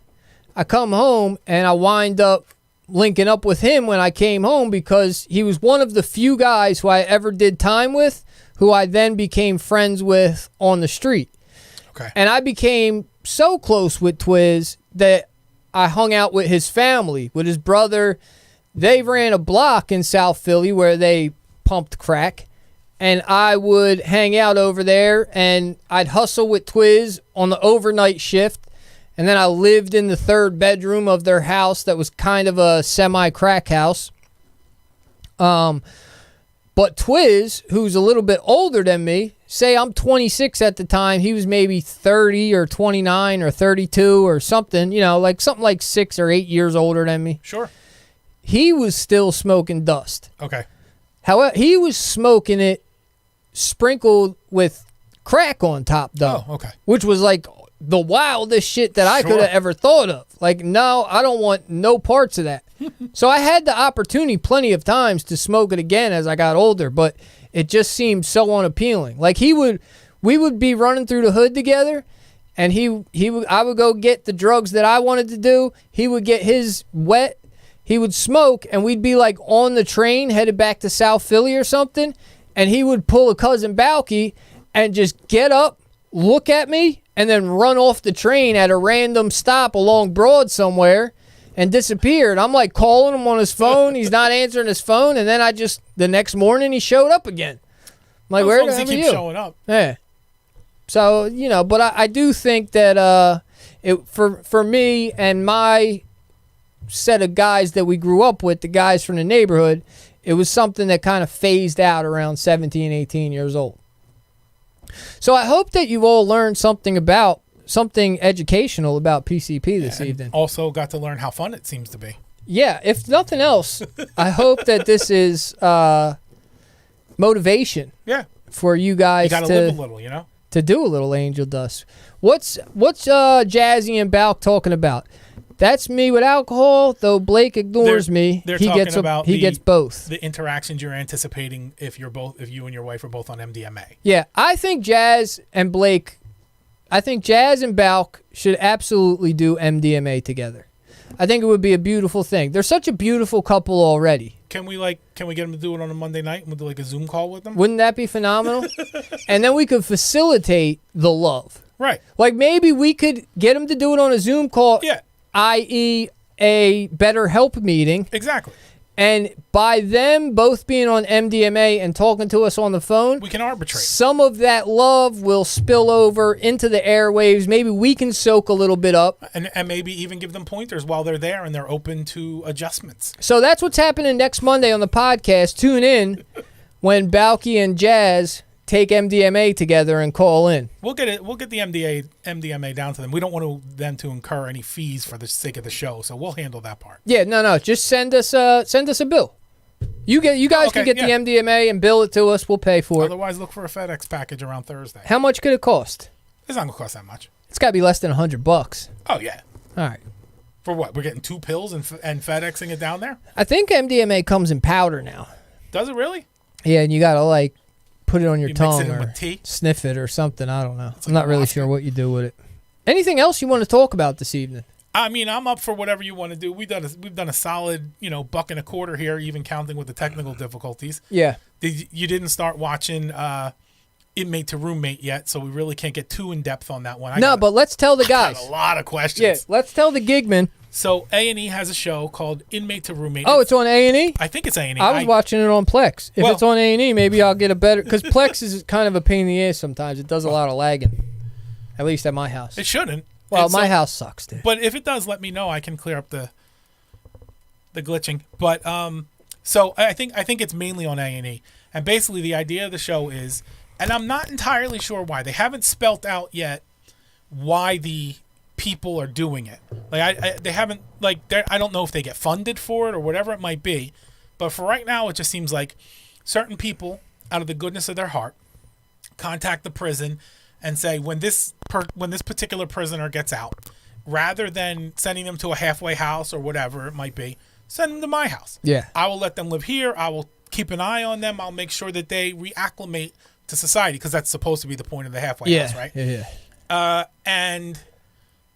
I come home, and I wind up linking up with him when I came home because he was one of the few guys who I ever did time with who I then became friends with on the street. Okay. And I became so close with Twiz that I hung out with his family, with his brother. They ran a block in South Philly where they pumped crack. And I would hang out over there, and I'd hustle with Twiz on the overnight shift. And then I lived in the third bedroom of their house that was kind of a semi-crack house. But Twiz, who's a little bit older than me, say I'm 26 at the time, he was maybe 30 or 29 or 32 or something, something like 6 or 8 years older than me. Sure. He was still smoking dust. Okay. However, he was smoking it sprinkled with crack on top, though. Oh, okay. Which was like the wildest shit that I could have ever thought of. Like, no, I don't want no parts of that. So I had the opportunity plenty of times to smoke it again as I got older, but it just seemed so unappealing. Like we would be running through the hood together, and I would go get the drugs that I wanted to do. He would get his wet. He would smoke, and we'd be like on the train headed back to South Philly or something, and he would pull a cousin Balky and just get up, look at me, and then run off the train at a random stop along Broad somewhere and disappeared. I'm like calling him on his phone. He's not answering his phone. And then the next morning he showed up again. I'm like, where the hell are you? Showing up. Yeah. So, but I do think that for me and my set of guys that we grew up with, the guys from the neighborhood, it was something that kind of phased out around 17, 18 years old. So I hope that you've all learned something educational about PCP this evening. Also got to learn how fun it seems to be. Yeah, if nothing else, I hope that this is motivation. Yeah. For you guys you gotta live a little, to do a little angel dust. What's Jazzy and Balk talking about? That's me with alcohol, though Blake ignores me. They're he gets both. The interactions you're anticipating if you and your wife are both on MDMA. Yeah, I think Jazz and Balk should absolutely do MDMA together. I think it would be a beautiful thing. They're such a beautiful couple already. Can we get them to do it on a Monday night and we'll do like a Zoom call with them? Wouldn't that be phenomenal? And then we could facilitate the love. Right. Like maybe we could get them to do it on a Zoom call. Yeah. i.e. a BetterHelp meeting. Exactly. And by them both being on MDMA and talking to us on the phone, We can arbitrate. some of that love will spill over into the airwaves. Maybe we can soak a little bit up. And maybe even give them pointers while they're there and they're open to adjustments. So that's what's happening next Monday on the podcast. Tune in when Balky and Jazz take MDMA together and call in. We'll get it. We'll get the MDMA down to them. We don't want them to incur any fees for the sake of the show, so we'll handle that part. Yeah, no. Just send us a bill. You guys Okay, can get yeah. the MDMA and bill it to us. We'll pay for it. Otherwise, look for a FedEx package around Thursday. How much could it cost? It's not gonna cost that much. It's got to be less than $100. Oh yeah. All right. For what? We're getting 2 pills and FedExing it down there. I think MDMA comes in powder now. Does it really? Yeah, and you got to like put it on your You mix tongue it in or with tea? sniff it or something. I don't know. It's I'm like not really vodka. sure what you do with it. Anything else you want to talk about this evening? I mean, I'm up for whatever you want to do. We've done a solid, $1.25 here, even counting with the technical difficulties. Yeah. You didn't start watching Inmate to Roommate yet, so we really can't get too in depth on that one. But let's tell the I got guys. a lot of questions. Yeah, let's tell the gigman. So A&E has a show called Inmate to Roommate. Oh, it's on A&E? I think it's A&E. I was watching it on Plex. If Well- it's on A&E, maybe I'll get a better... Because Plex is kind of a pain in the ass sometimes. It does a lot of lagging. At least at my house. It shouldn't. Well, And my so- house sucks, dude. But if it does, let me know. I can clear up the glitching. But so I think it's mainly on A&E. And basically the idea of the show is, and I'm not entirely sure why. They haven't spelt out yet why the people are doing it. Like they haven't I don't know if they get funded for it or whatever it might be. But for right now, it just seems like certain people, out of the goodness of their heart, contact the prison and say, when this particular prisoner gets out, rather than sending them to a halfway house or whatever it might be, send them to my house. Yeah. I will let them live here. I will keep an eye on them. I'll make sure that they reacclimate to society, because that's supposed to be the point of the halfway house, right? Yeah.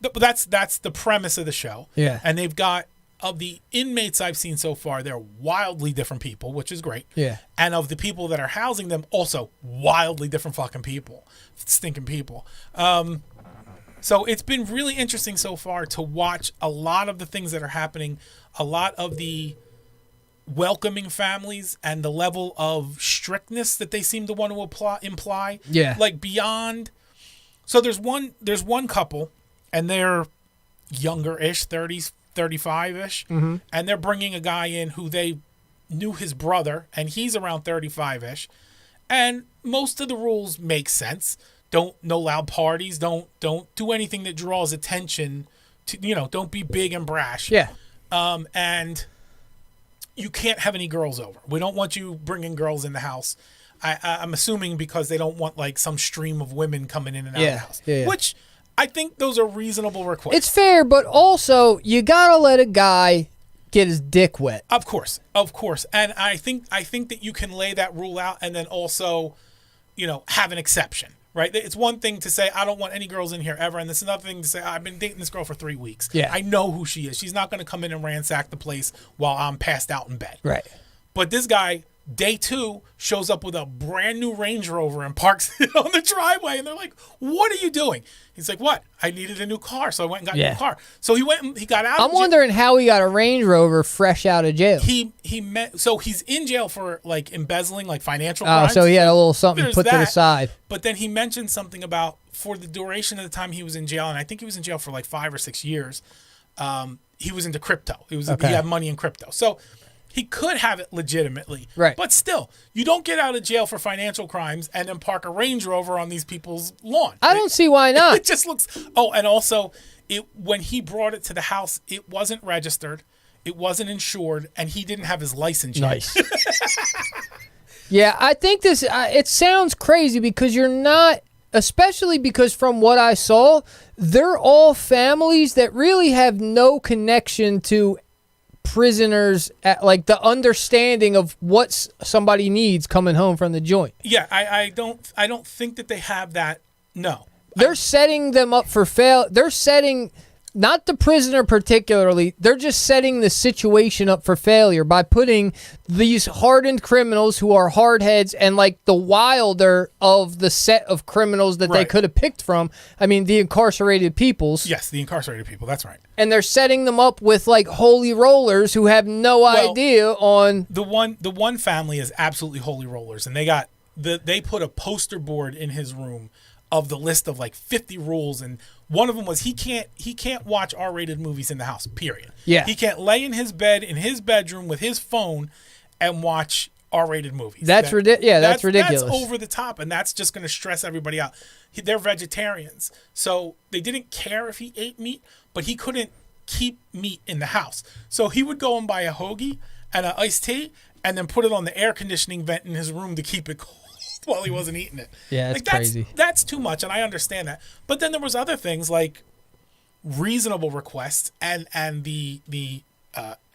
But that's the premise of the show. Yeah. And they've got, of the inmates I've seen so far, they're wildly different people, which is great. Yeah. And of the people that are housing them, also wildly different fucking people. Stinking people. So it's been really interesting so far to watch a lot of the things that are happening, a lot of the welcoming families and the level of strictness that they seem to want to imply. Yeah. Like beyond. So there's one couple, and they're younger-ish, 30s, 35-ish, and they're bringing a guy in who they knew his brother, and he's around 35-ish, and most of the rules make sense. No loud parties. Don't do anything that draws attention to, don't be big and brash. Yeah. And you can't have any girls over. We don't want you bringing girls in the house. I'm assuming because they don't want like some stream of women coming in and out of the house. Yeah. Which I think those are reasonable requests. It's fair, but also you gotta let a guy get his dick wet. Of course. And I think that you can lay that rule out and then also, have an exception. Right? It's one thing to say, I don't want any girls in here ever. And it's another thing to say, I've been dating this girl for 3 weeks. Yeah. I know who she is. She's not going to come in and ransack the place while I'm passed out in bed. Right. But this guy, day 2, shows up with a brand new Range Rover and parks it on the driveway. And they're like, what are you doing? He's like, what? I needed a new car. So I went and got a new car. So he went and he got out I'm wondering how he got a Range Rover fresh out of jail. So he's in jail for like embezzling, like financial Oh, crimes. so he had a little something There's put to the that. side. But then he mentioned something about, for the duration of the time he was in jail, and I think he was in jail for like 5 or 6 years, he was into crypto. He had money in crypto. So he could have it legitimately. Right. But still, you don't get out of jail for financial crimes and then park a Range Rover on these people's lawn. I don't see why not. It just looks... Oh, and also, when he brought it to the house, it wasn't registered, it wasn't insured, and he didn't have his license yet. Nice. Yeah, I think this, it sounds crazy because you're not, especially because from what I saw, they're all families that really have no connection to prisoners, like the understanding of what somebody needs coming home from the joint. Yeah, I don't think that they have that. No. They're setting them up for fail. They're setting not the prisoner particularly, they're just setting the situation up for failure by putting these hardened criminals who are hardheads and like the wilder of the set of criminals that they could have picked from. I mean, the incarcerated peoples. Yes, the incarcerated people. That's right. And they're setting them up with like holy rollers who have no idea on the one family is absolutely holy rollers, and they put a poster board in his room of the list of like 50 rules, and one of them was he can't watch R-rated movies in the house, period. Yeah. He can't lay in his bed in his bedroom with his phone and watch R-rated movies. That's ridiculous. That's ridiculous. That's over the top, and that's just going to stress everybody out. They're vegetarians, so they didn't care if he ate meat, but he couldn't keep meat in the house. So he would go and buy a hoagie and an iced tea and then put it on the air conditioning vent in his room to keep it cold while he wasn't eating it. Yeah, that's crazy. That's too much, and I understand that. But then there was other things like reasonable requests, and the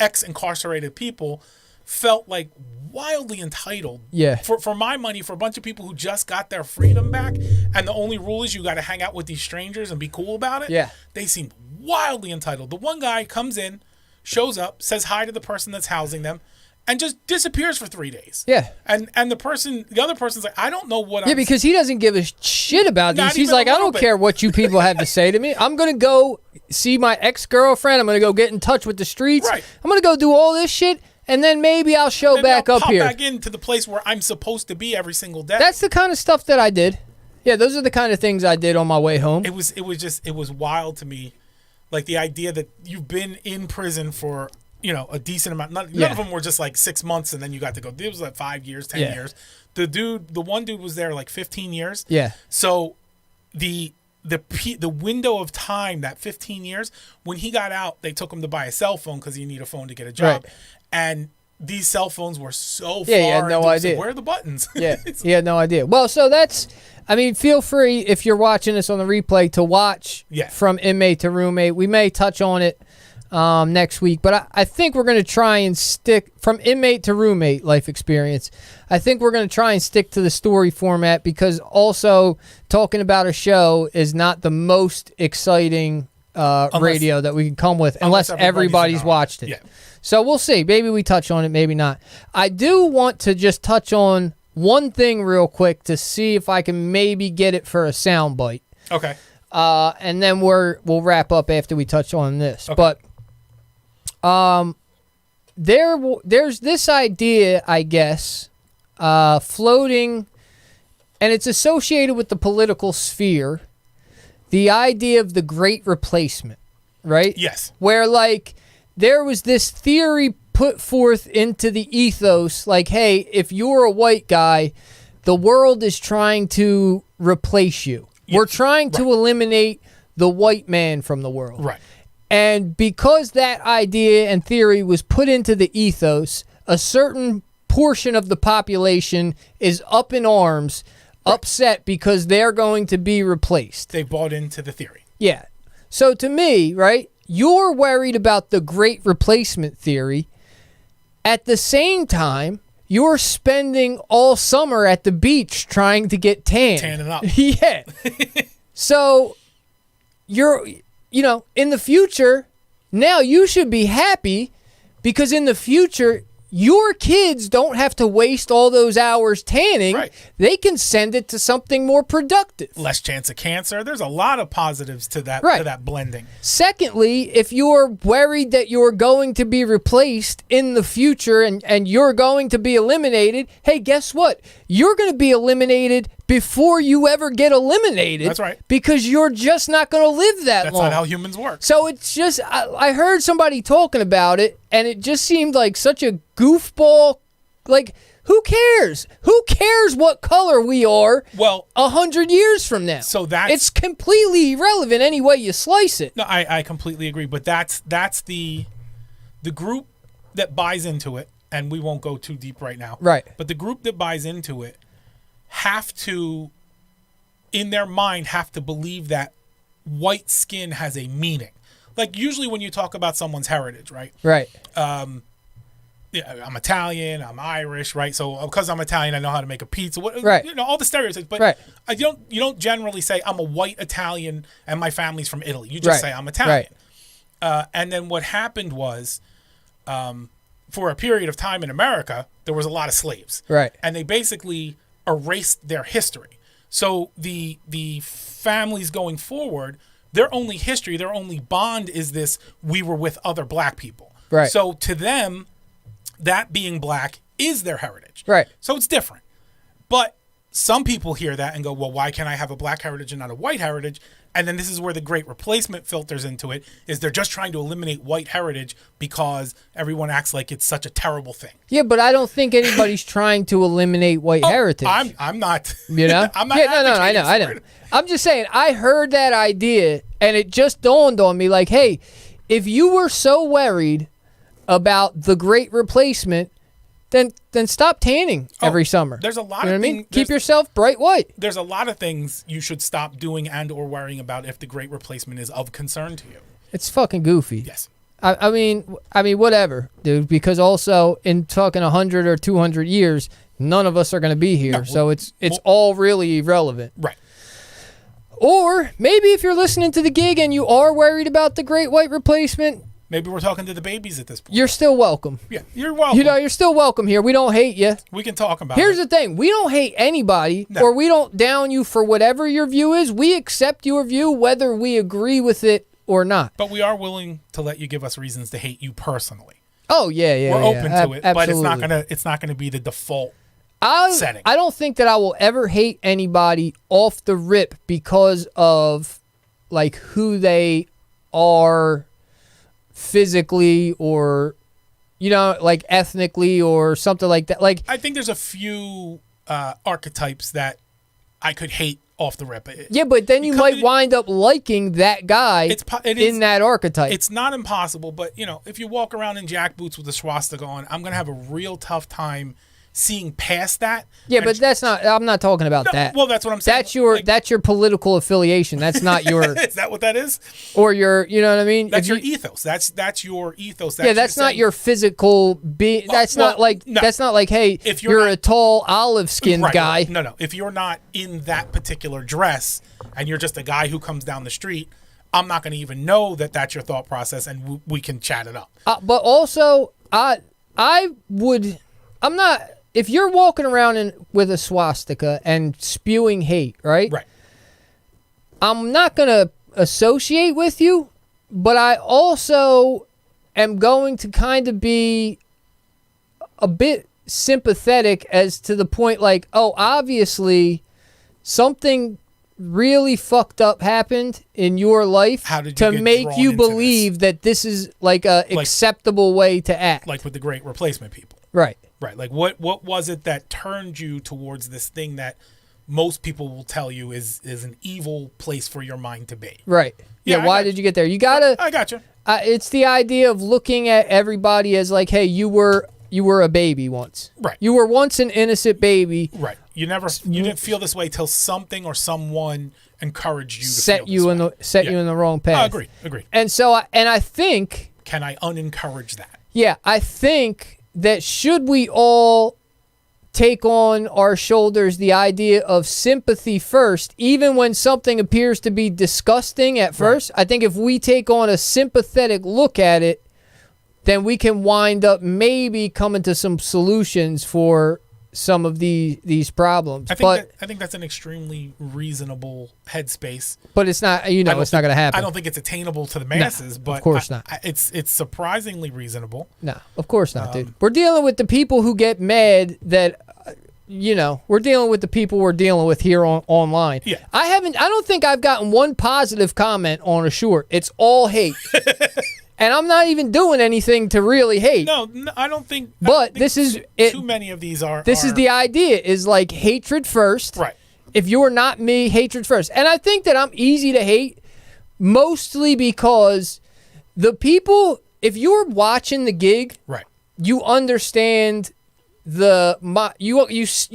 ex-incarcerated people felt like wildly entitled. Yeah. For my money, for a bunch of people who just got their freedom back, and the only rule is you got to hang out with these strangers and be cool about it. Yeah. They seemed wildly entitled. The one guy comes in, shows up, says hi to the person that's housing them, and just disappears for 3 days. Yeah. And the other person's like, I don't know what Yeah, because he doesn't give a shit about Not these. He's even a like, I little don't bit. care what you people have to say to me. I'm going to go see my ex-girlfriend. I'm going to go get in touch with the streets. Right. I'm going to go do all this shit, and then maybe I'll show back I'll up pop here. back into the place where I'm supposed to be every single day. That's the kind of stuff that I did. Yeah, those are the kind of things I did on my way home. It was wild to me, like the idea that you've been in prison for a decent amount. None of them were just like 6 months and then you got to go. It was like 5 years, 10 years. The one dude was there like 15 years. Yeah. So the window of time, that 15 years, when he got out, they took him to buy a cell phone because you need a phone to get a job. Right. And these cell phones were so far. Yeah, he had no into it. idea. So where are the buttons? Yeah, he had no idea. Well, so feel free, if you're watching this on the replay, to watch From Inmate to Roommate. We may touch on it next week, but I think we're going to try and stick From Inmate to Roommate life experience. I think we're going to try and stick to the story format, because also talking about a show is not the most exciting radio that we can come with unless everybody's watched it. Yeah. So we'll see. Maybe we touch on it, maybe not. I do want to just touch on one thing real quick to see if I can maybe get it for a soundbite. Okay. And then we'll wrap up after we touch on this. Okay. But there's this idea, I guess, floating, and it's associated with the political sphere, the idea of the Great Replacement, right? Yes. Where, like, there was this theory put forth into the ethos, like, hey, if you're a white guy, the world is trying to replace you. Yes. We're trying to eliminate the white man from the world. Right. And because that idea and theory was put into the ethos, a certain portion of the population is up in arms, upset because they're going to be replaced. They bought into the theory. Yeah. So to me, right, you're worried about the Great Replacement theory. At the same time, you're spending all summer at the beach trying to get tan. Tanning up. Yeah. So you're, in the future, now you should be happy, because in the future, your kids don't have to waste all those hours tanning. Right. They can send it to something more productive. Less chance of cancer. There's a lot of positives to that, Right. to that blending. Secondly, if you're worried that you're going to be replaced in the future and you're going to be eliminated, hey, guess what? You're going to be eliminated before you ever get eliminated. That's right. Because you're just not going to live that That's long. not how humans work. So it's just, I heard somebody talking about it, and it just seemed like such a goofball. Like, who cares? Who cares what color we are? Well, 100 years from now. So that's, it's completely irrelevant any way you slice it. No, I completely agree. But that's the group that buys into it, and we won't go too deep right now. Right. But the group that buys into it have to, in their mind, have to believe that white skin has a meaning. Like, usually when you talk about someone's heritage, right? Right. Yeah, I'm Italian, I'm Irish, right? So because I'm Italian, I know how to make a pizza. Right. All the stereotypes. But right. You don't generally say I'm a white Italian and my family's from Italy. You just right. say I'm Italian. Right. And then what happened was, for a period of time in America, there was a lot of slaves. Right. And they basically erased their history. So the families going forward, their only history, their only bond is this: we were with other black people. Right. So to them, that being black is their heritage. Right. So it's different. But some people hear that and go, well, why can't I have a black heritage and not a white heritage? And then this is where the great replacement filters into it, is they're just trying to eliminate white heritage because everyone acts like it's such a terrible thing. Yeah, but I don't think anybody's trying to eliminate white heritage. I'm not. You know? I'm not. Yeah, no, I know. I'm just saying, I heard that idea, and it just dawned on me, like, hey, if you were so worried about the great replacement, then stop tanning every summer. There's a lot you know of what I things. mean? Keep yourself bright white. There's a lot of things you should stop doing and or worrying about if the great replacement is of concern to you. It's fucking goofy. Yes. I mean, whatever, dude. Because also, in talking 100 or 200 years, none of us are going to be here, No, so it's all really irrelevant. Right. Or maybe if you're listening to the gig and you are worried about the great white replacement, maybe we're talking to the babies at this point. you're still welcome. Yeah, you're welcome. You know, you're still welcome here. We don't hate you. We can talk about Here's it. the thing. We don't hate anybody, or we don't down you for whatever your view is. We accept your view whether we agree with it or not. But we are willing to let you give us reasons to hate you personally. Oh, yeah. We're open to it, but absolutely. it's not gonna be the default setting. I don't think that I will ever hate anybody off the rip because of like who they are physically or, you know, like ethnically or something like that. Like, I think there's a few archetypes that I could hate off the rip. yeah, but then you might wind up liking that guy in that archetype. It's not impossible, but you know, if you walk around in jackboots with a swastika on, I'm gonna have a real tough time seeing past that. Yeah, but that's not. I'm not talking about that. Well, that's what I'm saying. That's your political affiliation. That's not your. Is that what that is? Or your, you know what I mean? That's your ethos. That's your ethos. That's not your physical being. That's not like. Hey, if you're a tall olive-skinned guy. No. If you're not in that particular dress and you're just a guy who comes down the street, I'm not going to even know that that's your thought process, and we can chat it up. But also, I would. I'm not. If you're walking around with a swastika and spewing hate, right? Right. I'm not going to associate with you, but I also am going to kind of be a bit sympathetic as to the point like, oh, obviously something really fucked up happened in your life to make you believe that this is like a acceptable way to act. Like with the great replacement people. Right. Right. Like what was it that turned you towards this thing that most people will tell you is an evil place for your mind to be? Right. Yeah, why did you get there? You gotta. I got you. It's the idea of looking at everybody as like, hey, you were a baby once. Right. You were once an innocent baby. Right. You didn't feel this way till something or someone encouraged you to set you in the wrong path. Agreed. And so I think, can I unencourage that? Yeah, I think that should we all take on our shoulders the idea of sympathy first, even when something appears to be disgusting at first, I think if we take on a sympathetic look at it, then we can wind up maybe coming to some solutions for some of these problems. I think that's an extremely reasonable headspace. But it's not, it's not going to happen. I don't think it's attainable to the masses, but of course not. It's surprisingly reasonable. No, of course not, dude. We're dealing with the people who get mad that, we're dealing with the people we're dealing with here online. Yeah. I don't think I've gotten one positive comment on a short. It's all hate. And I'm not even doing anything to really hate. No, I don't think. But this is it. Too many of these are. This is the idea: is like hatred first. Right. If you're not me, hatred first. And I think that I'm easy to hate, mostly because the people. If you're watching the gig, right, you understand you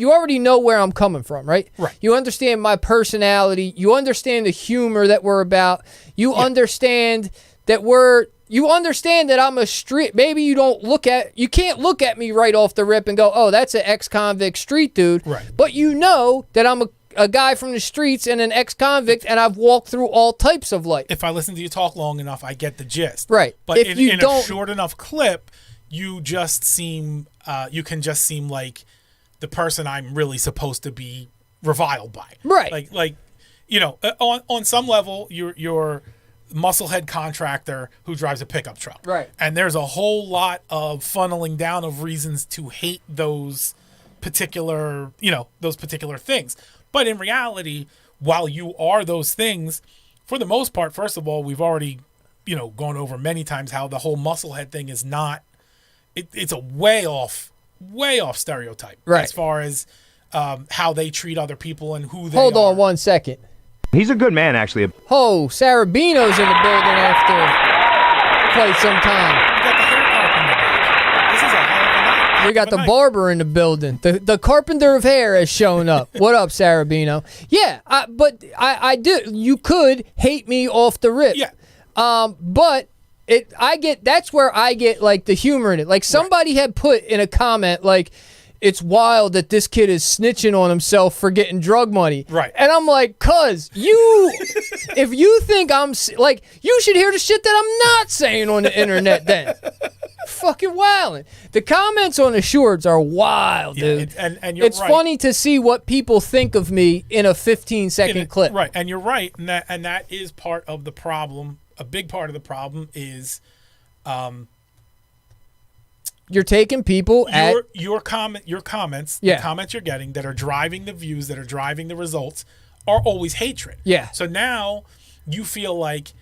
already know where I'm coming from, right? Right. You understand my personality. You understand the humor that we're about. You understand that You understand that I'm a street. Maybe you can't look at me right off the rip and go, oh, that's an ex-convict street dude. Right. But you know that I'm a a guy from the streets and an ex-convict, and I've walked through all types of life. If I listen to you talk long enough, I get the gist. Right. But If you in don't- a short enough clip, you just seem, you can just seem like the person I'm really supposed to be reviled by. Right. Like, you know, on some level, you're musclehead contractor who drives a pickup truck. Right. And there's a whole lot of funneling down of reasons to hate those particular things. But in reality, while you are those things, for the most part, first of all, we've already, gone over many times how the whole musclehead thing is not, it's a way off stereotype. Right. As far as how they treat other people and who they Hold are. on 1 second. He's a good man, actually. Oh, Sarabino's in the building after quite some time. You got the hair carpenter back. This is a hell of a night. We got the barber in the building. The carpenter of hair has shown up. What up, Sarabino? Yeah, but I do. You could hate me off the rip. Yeah. But that's where I get like the humor in it. Like somebody had put in a comment like, it's wild that this kid is snitching on himself for getting drug money. Right. And I'm like, if you think like, you should hear the shit that I'm not saying on the internet then. Fucking wildin'. The comments on the shorts are wild, dude. And you're it's right. funny to see what people think of me in a 15-second clip. Right, and you're right, and that is part of the problem. A big part of the problem is You're taking people at your comments, Yeah. the comments you're getting that are driving the views, that are driving the results, are always hatred. Yeah. So now you feel like,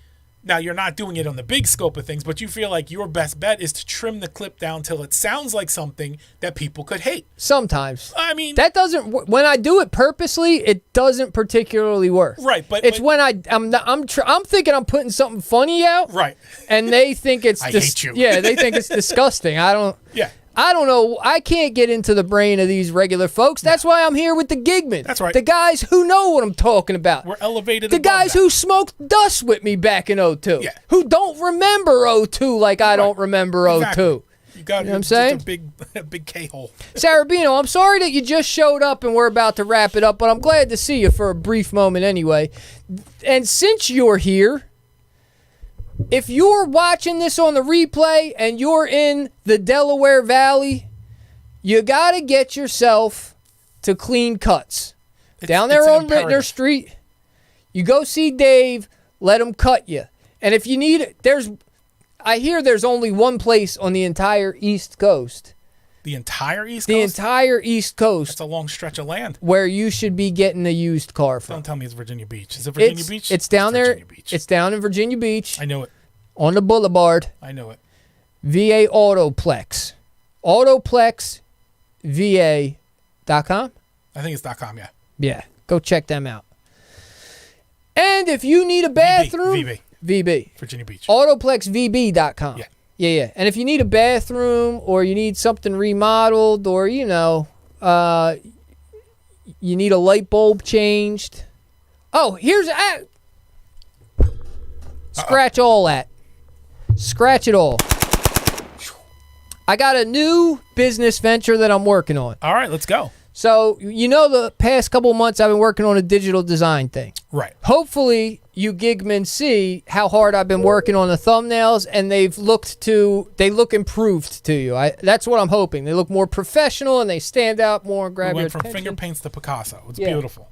now you're not doing it on the big scope of things, but you feel like your best bet is to trim the clip down till it sounds like something that people could hate. sometimes. I mean, That doesn't. When I do it purposely, it doesn't particularly work. Right, but it's when I'm thinking I'm putting something funny out. right. And they think it's I hate you. Yeah, they think it's disgusting. Yeah. I don't know. I can't get into the brain of these regular folks. That's why I'm here with the gigmen. That's right. The guys who know what I'm talking about. We're elevated The above guys that. who smoked dust with me back in 02. Yeah. Who don't remember 02 like I don't remember 02. Exactly. You got You know what I'm just saying? a big K-hole. Sarabino, I'm sorry that you just showed up and we're about to wrap it up, but I'm glad to see you for a brief moment anyway. And since you're here, if you're watching this on the replay and you're in the Delaware Valley, you got to get yourself to Clean Cuts. Down there it's an on Rittner imperative. Street, you go see Dave, let him cut you. And if you need, I hear there's only one place on the entire East Coast. The entire East The Coast? entire East Coast It's a long stretch of land. where you should be getting a used car from. Don't tell me it's Virginia Beach. Is it Virginia Beach? It's down there. Virginia Beach. It's down in Virginia Beach I know it. on the boulevard. I know it. VA Autoplex. AutoplexVA.com. I think it's .com, yeah. Yeah, go check them out. And if you need a bathroom, VB. Virginia Beach. AutoplexVB.com. Yeah. Yeah. And if you need a bathroom or you need something remodeled or, you need a light bulb changed. Oh, scratch all that. Scratch it all. I got a new business venture that I'm working on. All right, let's go. So, the past couple months I've been working on a digital design thing. Right. Hopefully, you gigmen see how hard I've been working on the thumbnails, and they look improved to you. That's what I'm hoping. They look more professional, and they stand out more and grab We your went from attention. finger paints to Picasso. It's Yeah. beautiful.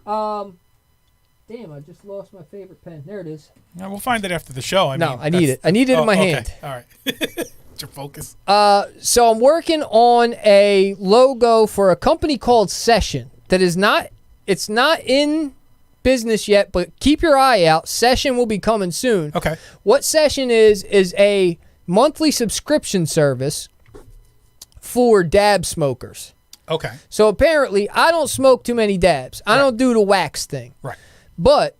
Damn, I just lost my favorite pen. There it is. Yeah, we'll find it after the show. I need it. I need it in my okay. hand. All right. It's your focus. So I'm working on a logo for a company called Session that is not in business yet, but keep your eye out. Session will be coming soon. Okay. What Session is a monthly subscription service for dab smokers. Okay. So apparently I don't smoke too many dabs. I don't do the wax thing. Right. But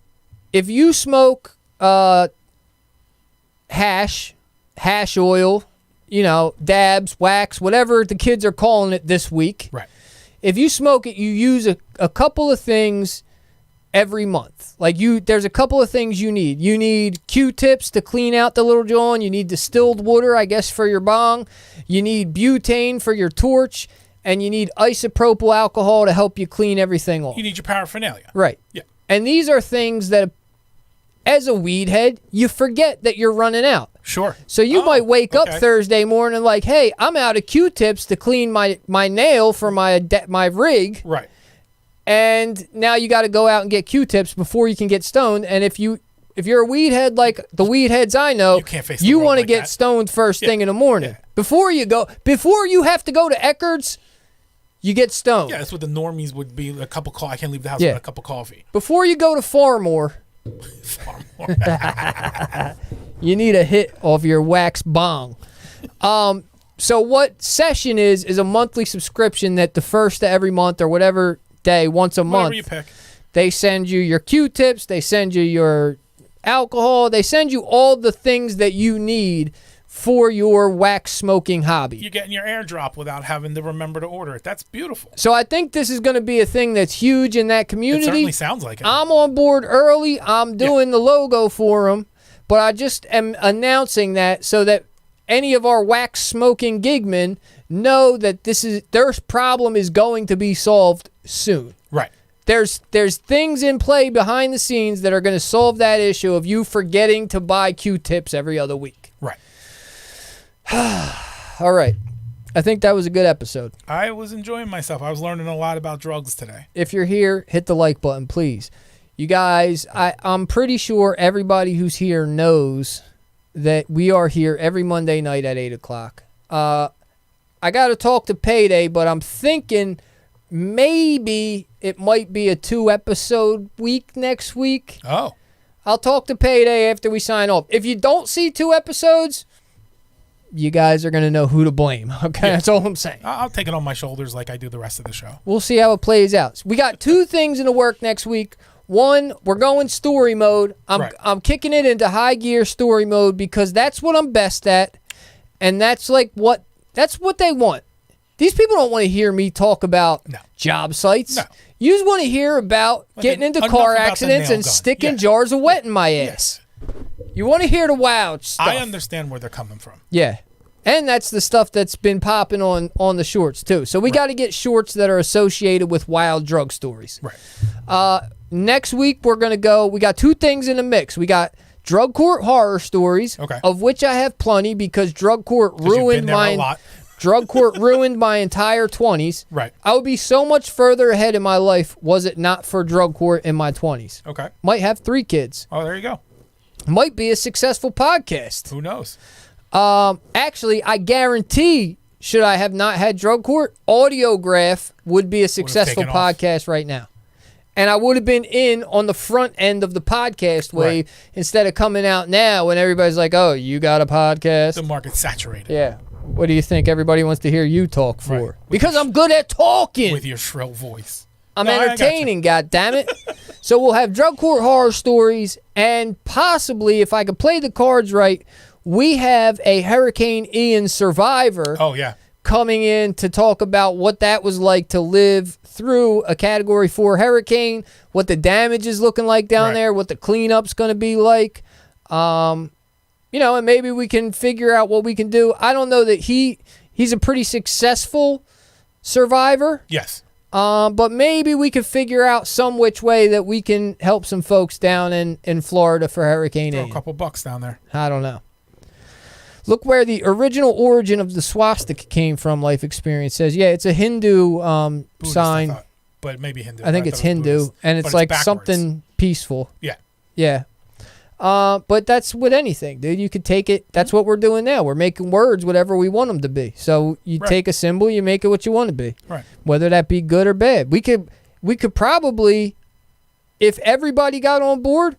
if you smoke hash oil, dabs, wax, whatever the kids are calling it this week. Right. If you smoke it, you use a couple of things every month. Like there's a couple of things you need. You need Q-tips to clean out the little joint. You need distilled water, I guess, for your bong. You need butane for your torch. and you need isopropyl alcohol to help you clean everything off. You need your paraphernalia. Right. Yeah. And these are things that, as a weed head, you forget that you're running out. Sure. So you might wake up okay. Thursday morning like, hey, I'm out of Q-tips to clean my nail for my rig. Right. And now you got to go out and get Q-tips before you can get stoned. And if you're a weed head like the weed heads I know, you can't face the you world want to like get that. stoned first thing in the morning. Yeah. Before you have to go to Eckerd's, you get stoned. Yeah, that's what the normies would be. A cup of coffee. I can't leave the house Yeah. without a cup of coffee. Before you go to Farmore, Far more. you need a hit off your wax bong. So what Session is a monthly subscription that the first of every month or whatever day, once a Whatever month, you pick. they send you your Q-tips, they send you your alcohol, they send you all the things that you need for your wax smoking hobby. You're getting your airdrop without having to remember to order it. That's beautiful. So I think this is going to be a thing that's huge in that community. It certainly sounds like it. I'm on board early. I'm doing the logo for them, but I just am announcing that so that any of our wax smoking gigmen know that their problem is going to be solved soon. Right. There's things in play behind the scenes that are going to solve that issue of you forgetting to buy Q-tips every other week. Right. All right. I think that was a good episode. I was enjoying myself. I was learning a lot about drugs today. If you're here, hit the like button, please. You guys, I'm pretty sure everybody who's here knows that we are here every Monday night at 8 o'clock. I got to talk to Payday, but I'm thinking maybe it might be a 2-episode week next week. Oh. I'll talk to Payday after we sign off. If you don't see 2 episodes, you guys are going to know who to blame. Okay, Yeah. That's all I'm saying. I'll take it on my shoulders like I do the rest of the show. We'll see how it plays out. We got 2 things in the work next week. One, we're going story mode. I'm kicking it into high gear story mode because that's what I'm best at, and that's what they want. These people don't want to hear me talk about job sites. No. You just want to hear about getting into enough car about the accidents nail and gun. sticking Yeah. jars of wet in my ass. You want to hear the wild stuff. I understand where they're coming from. Yeah. And that's the stuff that's been popping on the shorts, too. So we got to get shorts that are associated with wild drug stories. Right. Next week, we got 2 things in the mix. We got drug court horror stories, of which I have plenty because drug court ruined my entire 20s. Right. I would be so much further ahead in my life was it not for drug court in my 20s. Okay. Might have 3 kids. Oh, there you go. Might be a successful podcast. Who knows? Actually, I guarantee, should I have not had drug court, Audiograph would be a successful taken off. podcast right now. And I would have been in on the front end of the podcast wave instead of coming out now when everybody's like, oh, you got a podcast? The market's saturated. Yeah. What do you think everybody wants to hear you talk for? Right. Because I'm good at talking. With your shrill voice. I'm No, I got entertaining, goddammit. So we'll have drug court horror stories, and possibly, if I could play the cards right, we have a Hurricane Ian survivor Oh, yeah. coming in to talk about what that was like to live through a Category 4 hurricane, what the damage is looking like down there, what the cleanup's going to be like. And maybe we can figure out what we can do. I don't know that he's a pretty successful survivor. Yes. But maybe we could figure out some which way that we can help some folks down in Florida for Hurricane Throw Ian. a couple bucks down there. I don't know. Look where the original origin of the swastika came from, Life Experience says. Yeah, it's a Hindu Buddhist, sign. I thought, but maybe Hindu. I think it's thought it was Hindu, Buddhist. and it's But like backwards. something peaceful. Yeah. Yeah. But that's with anything, dude. You could take it. That's what we're doing now. We're making words whatever we want them to be. So you take a symbol, you make it what you want to be. Right. Whether that be good or bad. We could probably, if everybody got on board,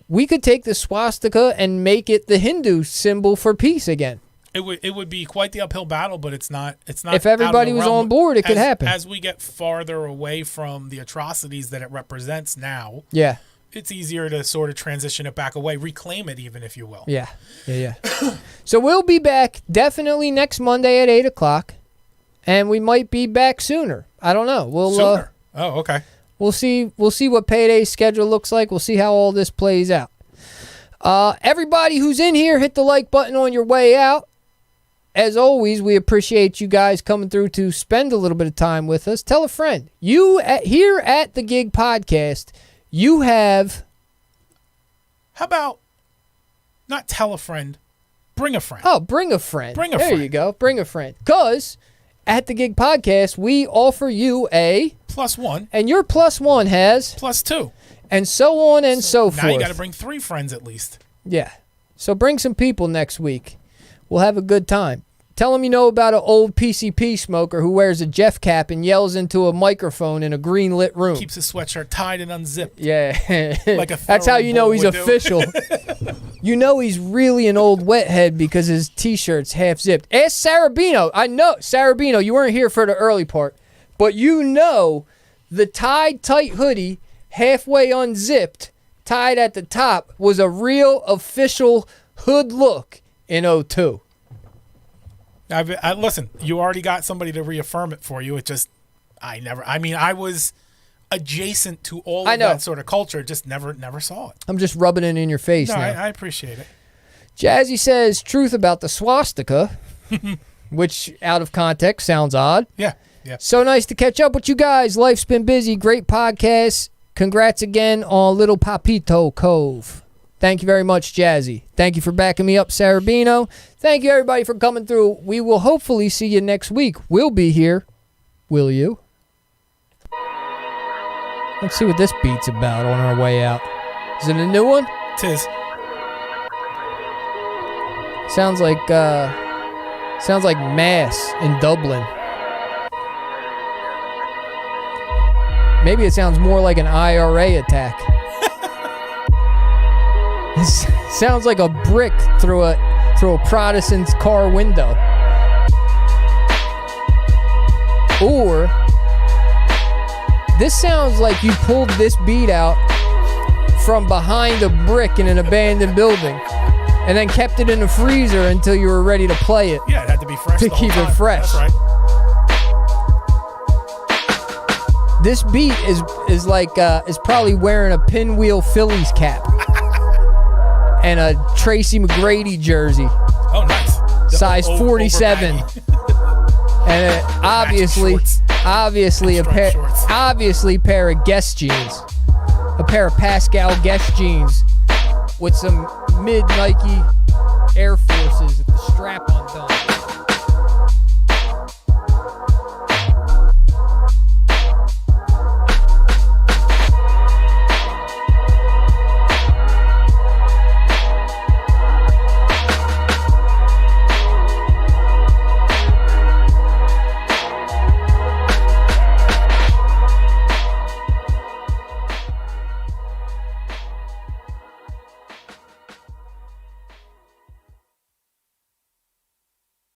we could take the swastika and make it the Hindu symbol for peace again. It would be quite the uphill battle, but it's not. If everybody was on board, it could happen. As we get farther away from the atrocities that it represents now, Yeah. it's easier to sort of transition it back away, reclaim it even, if you will. Yeah. So we'll be back definitely next Monday at 8 o'clock, and we might be back sooner. I don't know. Sooner. Oh, okay. We'll see what Payday's schedule looks like. We'll see how all this plays out. Everybody who's in here, hit the like button on your way out. as always, we appreciate you guys coming through to spend a little bit of time with us. Tell a friend. Here at the Gig Podcast, you have... How about not tell a friend, bring a friend. Oh, bring a friend. Bring a there friend. you go. Bring a friend. Because at the Gig Podcast, we offer you a... +1. And your +1 has... +2. And so on and so forth. Now you got to bring 3 friends at least. Yeah. So bring some people next week. We'll have a good time. Tell them you know about an old PCP smoker who wears a Jeff cap and yells into a microphone in a green lit room. Keeps his sweatshirt tied and unzipped. Yeah. Like a That's how feral you know bull he's would do. official. You know he's really an old wethead because his t-shirt's half zipped. Ask Sarabino. I know, Sarabino, you weren't here for the early part, but you know the tied tight hoodie, halfway unzipped, tied at the top, was a real official hood look in 02. Listen, you already got somebody to reaffirm it for you. I was adjacent to all of that sort of culture, just never saw it. I'm just rubbing it in your face No, now. I appreciate it. Jazzy says truth about the swastika, which out of context sounds odd. Yeah. So nice to catch up with you guys. Life's been busy. Great podcast. Congrats again on Little Papito Cove. Thank you very much, Jazzy. Thank you for backing me up, Sarabino. Thank you, everybody, for coming through. We will hopefully see you next week. We'll be here. Will you? Let's see what this beat's about on our way out. Is it a new one? Tis. Sounds like Mass in Dublin. Maybe it sounds more like an IRA attack. It sounds like a brick through a Protestant's car window. Or this sounds like you pulled this beat out from behind a brick in an abandoned building and then kept it in the freezer until you were ready to play it. Yeah, it had to be fresh To the whole keep it time. fresh. That's right. This beat is probably wearing a Pinwheel Phillies cap and a Tracy McGrady jersey, Oh, nice. The size over 47, baggy. and shorts. obviously a pair of Guess jeans, a pair of Pascal Guess jeans with some mid Nike Air Forces with the strap undone.